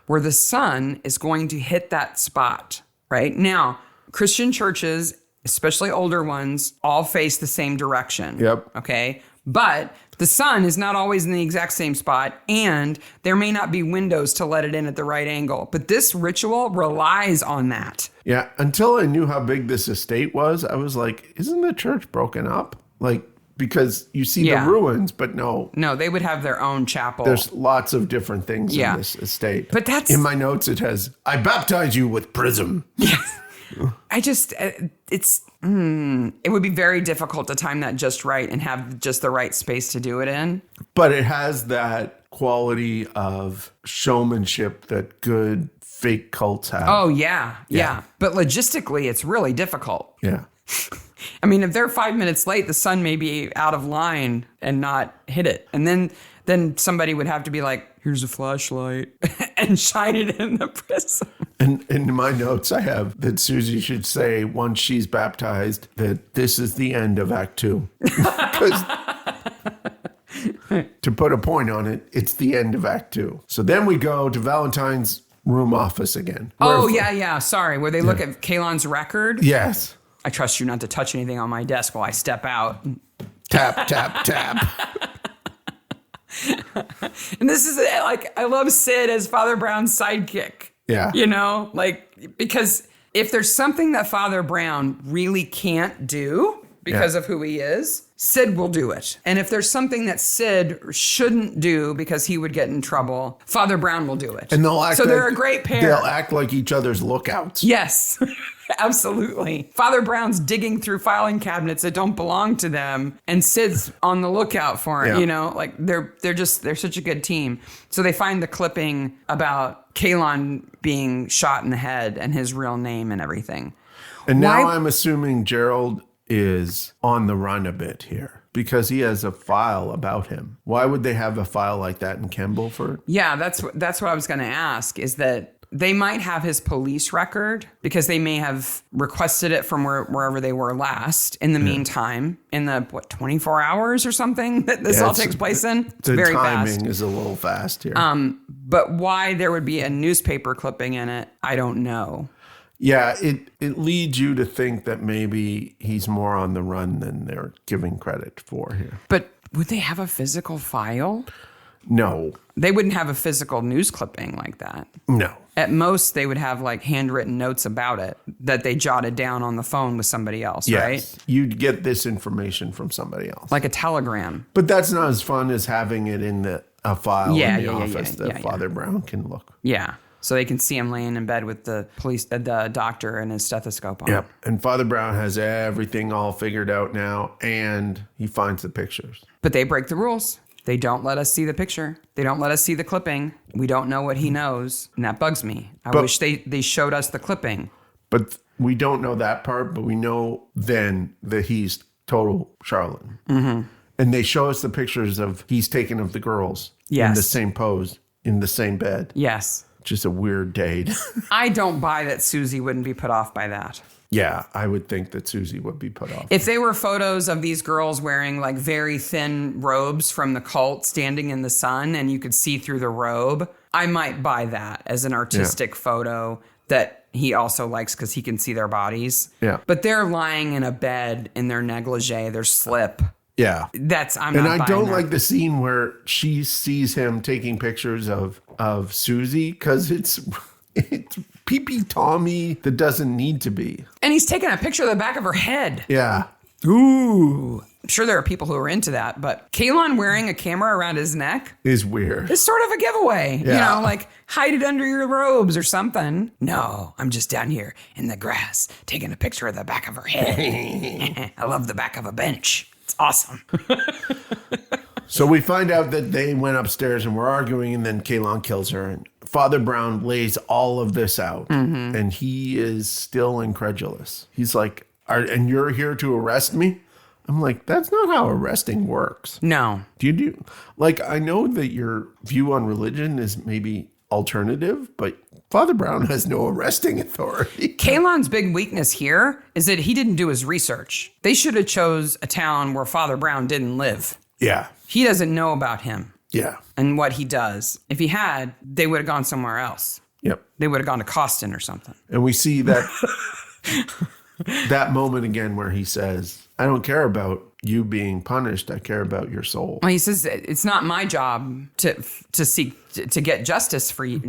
where the sun is going to hit that spot, right? Now, Christian churches, especially older ones, all face the same direction. Yep. Okay? But the sun is not always in the exact same spot, and there may not be windows to let it in at the right angle. But this ritual relies on that. Yeah, until I knew how big this estate was, I was like, isn't the church broken up? Because you see the ruins, but no. No, they would have their own chapel. There's lots of different things in this estate. But that's... In my notes, it has, I baptize you with prism. Yes. It would be very difficult to time that just right and have just the right space to do it in. But it has that quality of showmanship that good fake cults have. Oh, yeah. But logistically, it's really difficult. Yeah. I mean, if they're 5 minutes late, the sun may be out of line and not hit it. And then somebody would have to be like, here's a flashlight and shine it in the prism. And in my notes, I have that Susie should say, once she's baptized, that this is the end of Act 2. To put a point on it, it's the end of Act 2. So then we go to Valentine's room office again. Sorry. Where they look at Kalon's record? Yes. I trust you not to touch anything on my desk while I step out. Tap, tap, tap. And this is I love Sid as Father Brown's sidekick. Yeah. Because if there's something that Father Brown really can't do, because of who he is, Sid will do it. And if there's something that Sid shouldn't do because he would get in trouble, Father Brown will do it. And they'll act they're a great pair. They'll act like each other's lookouts. Yes. Absolutely. Father Brown's digging through filing cabinets that don't belong to them, and Sid's on the lookout for him. Like they're such a good team. So they find the clipping about Kalon being shot in the head and his real name and everything. And now I'm assuming Gerald is on the run a bit here because he has a file about him. Why would they have a file like that in Campbellford? Yeah, that's what I was going to ask, is that they might have his police record because they may have requested it from wherever they were last. In the meantime, in the 24 hours or something that this all takes place in, it's very fast. The timing is a little fast here. But why there would be a newspaper clipping in it, I don't know. Yeah, it leads you to think that maybe he's more on the run than they're giving credit for here. But would they have a physical file? No. They wouldn't have a physical news clipping like that. No. At most, they would have like handwritten notes about it that they jotted down on the phone with somebody else, right? You'd get this information from somebody else. Like a telegram. But that's not as fun as having it in a file in the office that Father Brown can look. Yeah. So they can see him laying in bed with the doctor and his stethoscope on. Yep. And Father Brown has everything all figured out now, and he finds the pictures. But they break the rules. They don't let us see the picture. They don't let us see the clipping. We don't know what he knows, and that bugs me. I wish they showed us the clipping. But we don't know that part, but we know then that he's total charlatan. Mm-hmm. And they show us the pictures he's taken of the girls in the same pose, in the same bed. Yes. Just a weird date. I don't buy that Susie wouldn't be put off by that. Yeah, I would think that Susie would be put off. If they were photos of these girls wearing like very thin robes from the cult standing in the sun and you could see through the robe, I might buy that as an artistic photo that he also likes because he can see their bodies. Yeah. But they're lying in a bed in their negligee, their slip. Yeah. I'm not buying And I don't that. like the scene where she sees him taking pictures of Susie because it's pee-pee Tommy that doesn't need to be. And he's taking a picture of the back of her head. Yeah. Ooh. I'm sure there are people who are into that, but Kalon wearing a camera around his neck is weird. It's sort of a giveaway. Yeah. Like hide it under your robes or something. No, I'm just down here in the grass taking a picture of the back of her head. I love the back of a bench. It's awesome. So we find out that they went upstairs and were arguing, and then Kalon kills her. And Father Brown lays all of this out, and he is still incredulous. He's like, and you're here to arrest me? I'm like, that's not how arresting works. No. I know that your view on religion is maybe alternative, but Father Brown has no arresting authority. Kalon's big weakness here is that he didn't do his research. They should have chose a town where Father Brown didn't live. Yeah. He doesn't know about him. Yeah. And what he does. If he had, they would have gone somewhere else. Yep. They would have gone to Costin or something. And we see that that moment again where he says, I don't care about you being punished. I care about your soul. Well, he says, it's not my job to seek to get justice for you,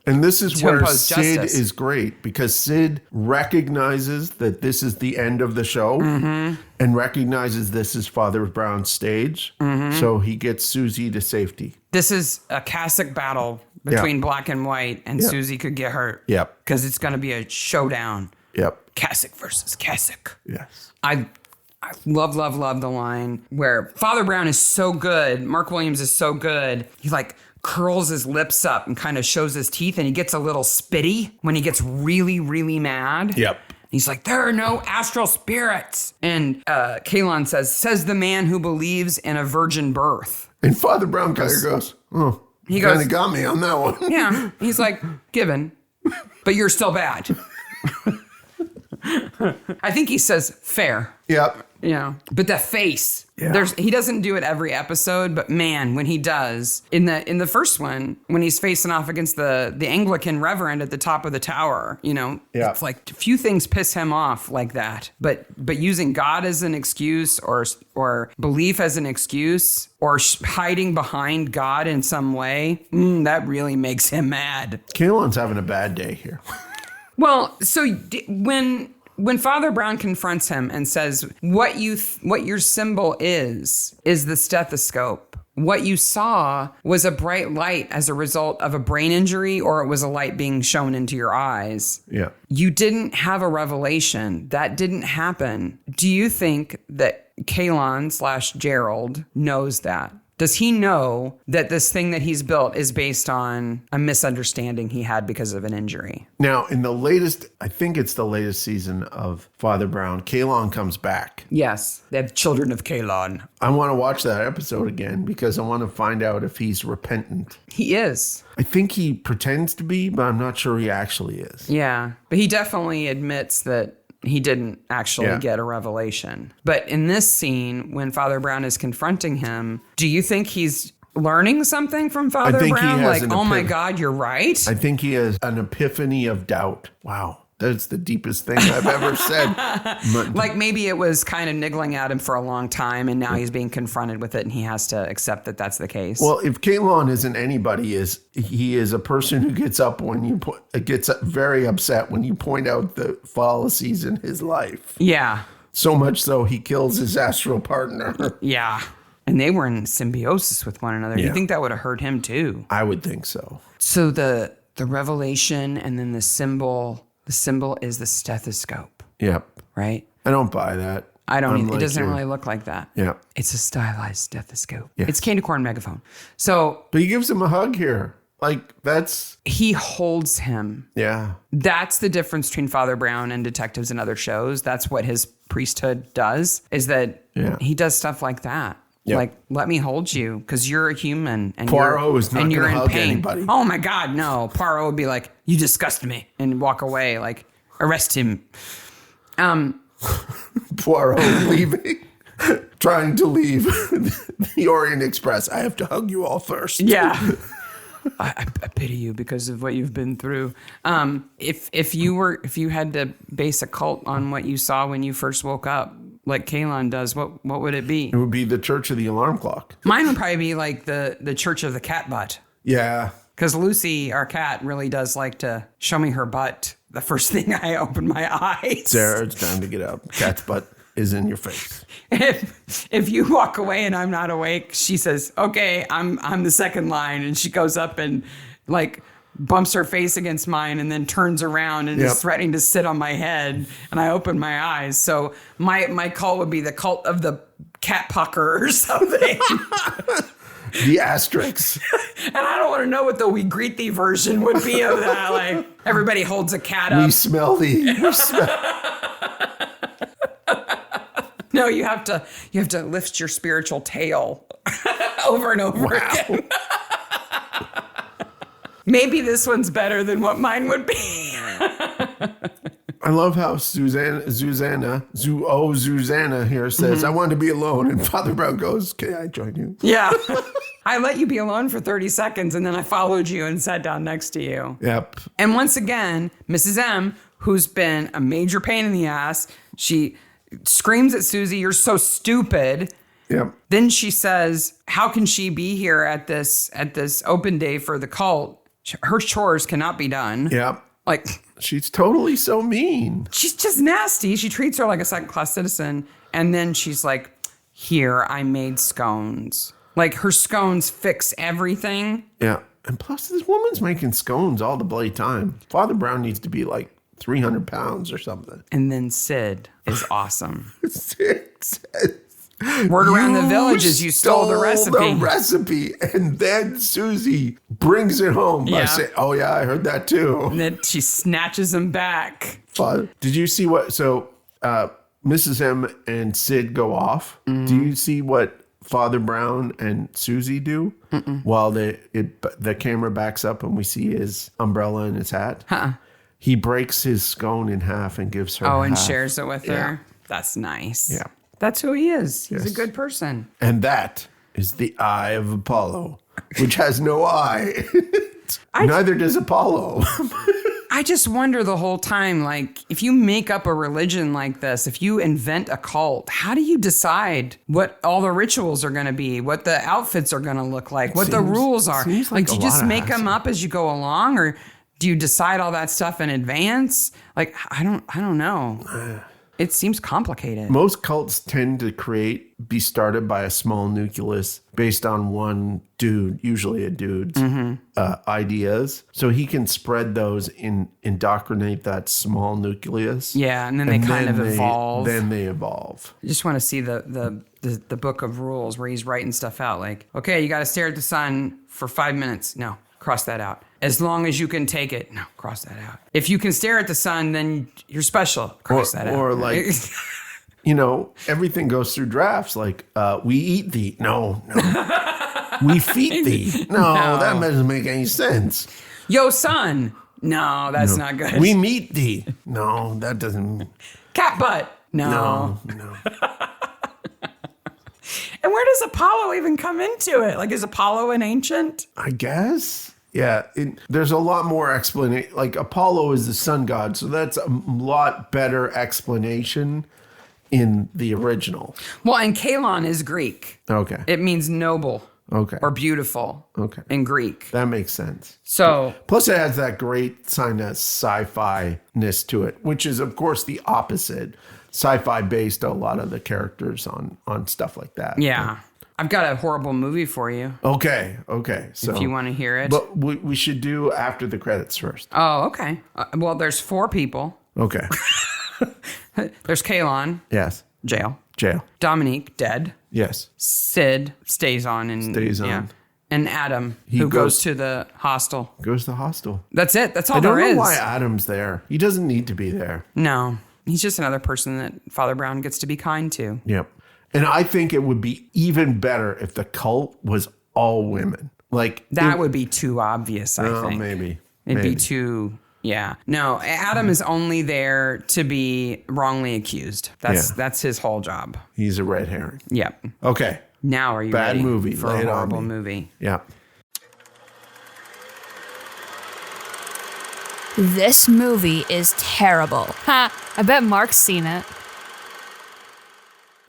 And this is where Sid justice is great because Sid recognizes that this is the end of the show and recognizes this is Father Brown's stage. So he gets Susie to safety. This is a cassock battle between black and white, and Susie could get hurt. Yep. Because it's going to be a showdown. Yep. Cassock versus cassock. Yes. I love the line where Father Brown is so good. Mark Williams is so good. He curls his lips up and kind of shows his teeth, and he gets a little spitty when he gets really, really mad. Yep. He's like, there are no astral spirits. And Kalon says the man who believes in a virgin birth. And Father Brown kind of goes, oh, he kind of got me on that one. Yeah. He's like, given, but you're still bad. I think he says fair. Yep. But the face, he doesn't do it every episode, but man, when he does, in the first one, when he's facing off against the Anglican reverend at the top of the tower, it's like few things piss him off like that. But using God as an excuse or belief as an excuse or hiding behind God in some way, that really makes him mad. Kalon's having a bad day here. Well, so when when Father Brown confronts him and says, what your symbol is the stethoscope. What you saw was a bright light as a result of a brain injury, or it was a light being shown into your eyes. Yeah. You didn't have a revelation. That didn't happen. Do you think that Kalon/Gerald knows that? Does he know that this thing that he's built is based on a misunderstanding he had because of an injury? Now, in the latest, I think it's the latest season of Father Brown, Kalon comes back. Yes, they have children of Kalon. I want to watch that episode again because I want to find out if he's repentant. He is. I think he pretends to be, but I'm not sure he actually is. Yeah, but he definitely admits that he didn't actually get a revelation. But in this scene, when Father Brown is confronting him, do you think he's learning something from Father Brown? Like, oh my God, you're right? I think he has an epiphany of doubt. Wow. That's the deepest thing I've ever said. Like maybe it was kind of niggling at him for a long time, and now he's being confronted with it, and he has to accept that that's the case. Well, if Kalon isn't anybody, he is a person who gets up when you gets very upset when you point out the fallacies in his life. Yeah. So much so he kills his astral partner. Yeah. And they were in symbiosis with one another. Yeah. You think that would have hurt him too? I would think so. So the revelation and then the symbol is the stethoscope. Yep. Right? I don't buy that. I don't either. It doesn't really look like that. Yeah. It's a stylized stethoscope. Yes. It's candy corn megaphone. So. But he gives him a hug here. Like, that's. He holds him. Yeah. That's the difference between Father Brown and detectives in other shows. That's what his priesthood does, is that he does stuff like that. Yep. Like, let me hold you because you're a human and Poirot is not going to hug pain. Anybody. Oh my God, no. Poirot would be like, you disgust me, and walk away, like, arrest him. Poirot leaving, trying to leave the Orient Express. I have to hug you all first. Yeah. I pity you because of what you've been through. If you had to base a cult on what you saw when you first woke up, like Kalon does, what would it be? It would be the Church of the Alarm Clock. Mine would probably be like the Church of the Cat Butt. Yeah. Because Lucy, our cat, really does like to show me her butt the first thing I open my eyes. Sarah, it's time to get up. Cat's butt is in your face. If you walk away and I'm not awake, she says, okay, I'm the second line. And she goes up and like bumps her face against mine and then turns around and is threatening to sit on my head. And I open my eyes. So my cult would be the cult of the cat pucker or something. The asterisks. And I don't want to know what the We Greet Thee version would be of that. Like everybody holds a cat up. We smell thee. No, you have to lift your spiritual tail over and over again. Maybe this one's better than what mine would be. I love how Zuzanna here says, I want to be alone. And Father Brown goes, can I join you? Yeah. I let you be alone for 30 seconds and then I followed you and sat down next to you. Yep. And once again, Mrs. M, who's been a major pain in the ass, she screams at Susie, you're so stupid. Yep. Then she says, how can she be here at this open day for the cult? Her chores cannot be done. Yep. Like, she's totally so mean. She's just nasty. She treats her like a second-class citizen. And then she's like, here, I made scones. Like, her scones fix everything. Yeah. And plus, this woman's making scones all the bloody time. Father Brown needs to be like 300 pounds or something. And then Sid is awesome. Sid says, word around the village is you stole the recipe. And then Susie brings it home by saying, oh yeah, I heard that too. And then she snatches him back. Did you see what, so Mrs. M and Sid go off. Mm-hmm. Do you see what Father Brown and Susie do? While the camera backs up and we see his umbrella and his hat? He breaks his scone in half and gives her half. And shares it with her? That's nice. Yeah. That's who he is. He's a good person. And that is the eye of Apollo, which has no eye. Neither does Apollo. I just wonder the whole time, like, if you make up a religion like this, if you invent a cult, how do you decide what all the rituals are going to be, what the outfits are going to look like, what the rules are? Like, do you just make them up as you go along, or Do you decide all that stuff in advance? Like, I don't know. It seems complicated. Most cults tend to be started by a small nucleus based on one dude, usually a dude's ideas. So he can spread those indoctrinate that small nucleus. Yeah, and then they kind of evolve. Then they evolve. I just want to see the book of rules where he's writing stuff out. Like, okay, you got to stare at the sun for 5 minutes. No, cross that out. As long as you can take it. No, cross that out. If you can stare at the sun, then you're special. Cross that out. Or like, everything goes through drafts. Like, we eat thee. No. We feed thee. No, that doesn't make any sense. Yo, son. No, that's not good. We meet thee. No, that doesn't. Cat butt. No. And where does Apollo even come into it? Like, is Apollo an ancient? I guess. Yeah, there's a lot more explanation. Like, Apollo is the sun god, so that's a lot better explanation in the original. Well, and Kalon is Greek. Okay. It means noble. Okay. Or beautiful. Okay. In Greek. That makes sense. So. Plus, it has that great kind of sci-fi-ness to it, which is, of course, the opposite. Sci-fi based a lot of the characters on stuff like that. Yeah. I've got a horrible movie for you. Okay. So if you want to hear it. But we should do after the credits first. Oh, okay. Well, there's 4 people. Okay. There's Kalon. Yes. Jail. Dominique, dead. Yes. Sid stays on. Yeah. And Adam, who goes to the hostel. Goes to the hostel. That's it. That's all I don't there is. know why Adam's there. He doesn't need to be there. No. He's just another person that Father Brown gets to be kind to. Yep. And I think it would be even better if the cult was all women. Like that would be too obvious, I think. Maybe. It'd be too, yeah. No, Adam is only there to be wrongly accused. That's his whole job. He's a red herring. Yep. Okay. Now are you Bad ready movie. for a horrible movie? Yeah. This movie is terrible. Ha! I bet Mark's seen it.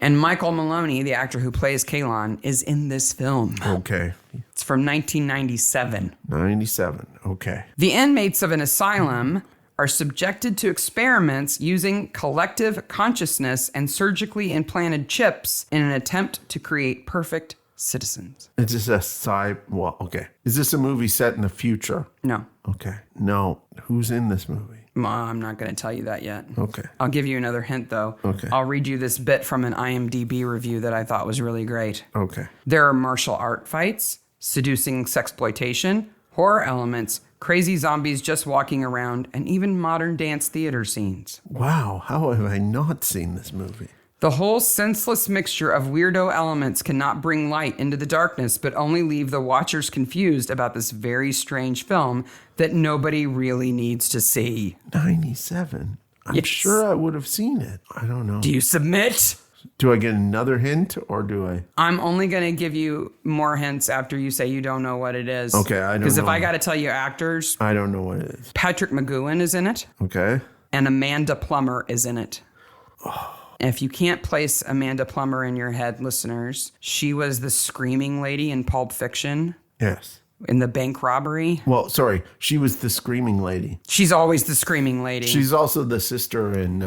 And Michael Maloney, the actor who plays Kalon, is in this film. Okay. It's from 1997. 97. Okay. The inmates of an asylum are subjected to experiments using collective consciousness and surgically implanted chips in an attempt to create perfect citizens. It's just okay. Is this a movie set in the future? No. Okay. No. Who's in this movie? I'm not going to tell you that yet. Okay. I'll give you another hint, though. Okay. I'll read you this bit from an IMDb review that I thought was really great. Okay. There are martial art fights, seducing sexploitation, horror elements, crazy zombies just walking around, and even modern dance theater scenes. Wow. How have I not seen this movie? The whole senseless mixture of weirdo elements cannot bring light into the darkness, but only leave the watchers confused about this very strange film that nobody really needs to see. 97. I'm sure I would have seen it. I don't know. Do you submit? Do I get another hint or do I? I'm only going to give you more hints after you say you don't know what it is. Okay, I don't know. Because if I got to tell you actors, I don't know what it is. Patrick McGowan is in it. Okay. And Amanda Plummer is in it. Oh. If you can't place Amanda Plummer in your head, listeners, she was the screaming lady in Pulp Fiction. Yes. In the bank robbery. Well, sorry. She was the screaming lady. She's always the screaming lady. She's also the sister in...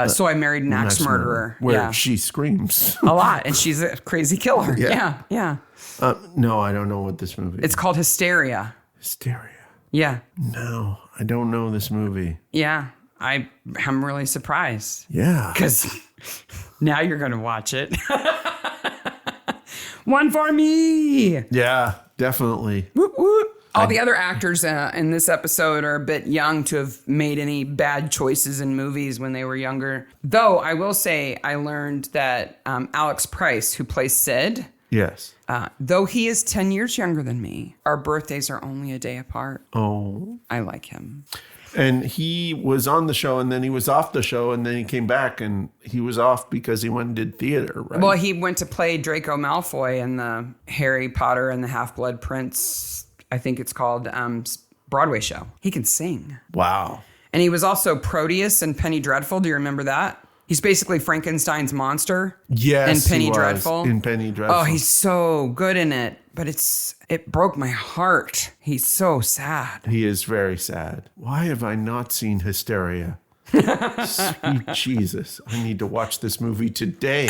So I Married an Axe Murderer. Where she screams. A lot. And she's a crazy killer. Yeah. No, I don't know what this movie is. It's called Hysteria. Hysteria. Yeah. No, I don't know this movie. Yeah. I'm really surprised. Yeah. Because now you're going to watch it. One for me. Yeah, definitely. Whoop, whoop. All the other actors in this episode are a bit young to have made any bad choices in movies when they were younger. Though I will say I learned that Alex Price, who plays Sid, yes, though he is 10 years younger than me, our birthdays are only a day apart. Oh. I like him. And he was on the show and then he was off the show and then he came back and he was off because he went and did theater, right? Well, he went to play Draco Malfoy in the Harry Potter and the Half-Blood Prince, I think it's called, Broadway show. He can sing. Wow. And he was also Proteus in Penny Dreadful. Do you remember that? He's basically Frankenstein's monster. Yes, in Penny he was Dreadful. in Penny Dreadful. Oh, he's so good in it, but it broke my heart. He's so sad. He is very sad. Why have I not seen Hysteria? Sweet Jesus. I need to watch this movie today.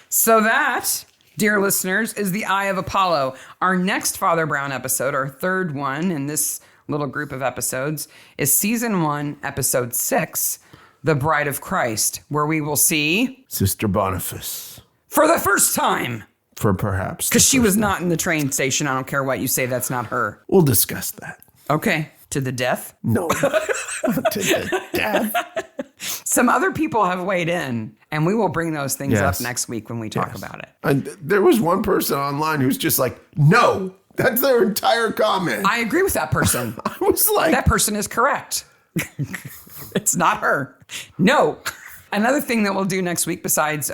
So that, dear listeners, is The Eye of Apollo. Our next Father Brown episode, our third one in this little group of episodes, is season 1, episode 6, The Bride of Christ, where we will see Sister Boniface. for the first time. For perhaps. Because she was not in the train station. I don't care what you say, that's not her. We'll discuss that. Okay, to the death. No. To the death. Some other people have weighed in, and we will bring those things Yes. up next week when we talk about it. And there was one person online who's just like, no. That's their entire comment. I agree with that person. I was like, That person is correct. It's not her. No. Another thing that we'll do next week, besides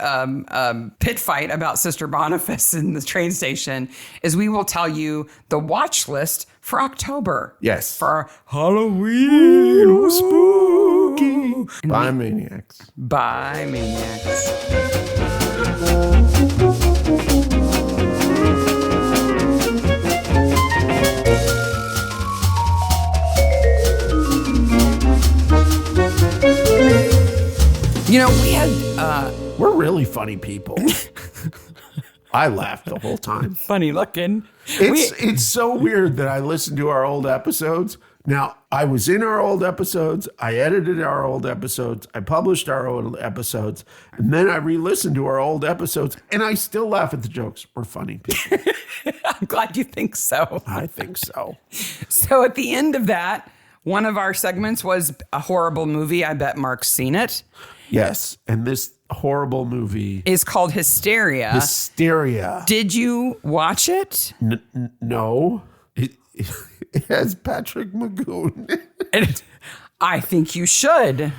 pit fight about Sister Boniface in the train station, is we will tell you the watch list for October. Yes. For Halloween. Ooh, spooky. Bye, Maniacs. Bye, Maniacs. You know, we had... We're really funny people. I laughed the whole time. funny looking. It's so weird that I listened to our old episodes. Now, I was in our old episodes. I edited our old episodes. I published our old episodes. And then I re-listened to our old episodes. And I still laugh at the jokes. We're funny people. I'm glad you think so. I think so. So at the end of that, one of our segments was a horrible movie. I bet Mark's seen it. Yes. And this horrible movie Is called Hysteria. Hysteria. Did you watch it? No. It has Patrick Magoon. I think you should.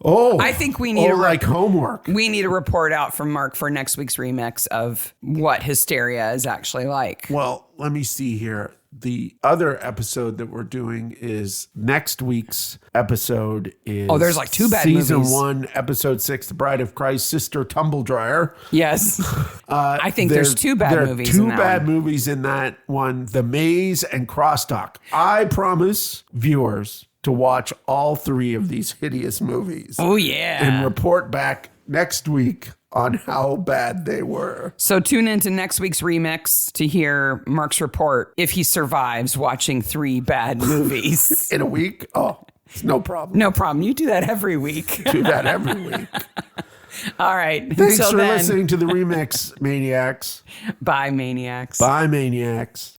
Oh. I think we need like homework. We need a report out from Mark for next week's remix of what Hysteria is actually like. Well, let me see here. The other episode that we're doing is next week's episode is there's like 2 bad season movies. 1, episode 6, The Bride of Christ, Sister Tumble Dryer. Yes. I think there's 2 bad movies There in are 2 that bad one. movies in that one, The Maze and Crosstalk. I promise viewers to watch all 3 of these hideous movies. Oh, yeah. And report back next week on how bad they were. So tune into next week's remix to hear Mark's report if he survives watching 3 bad movies. In a week? Oh, it's no problem. No problem. You do that every week. Do that every week. All right. Thanks Until for then, listening to the Remix, Maniacs. Bye, Maniacs. Bye, Maniacs.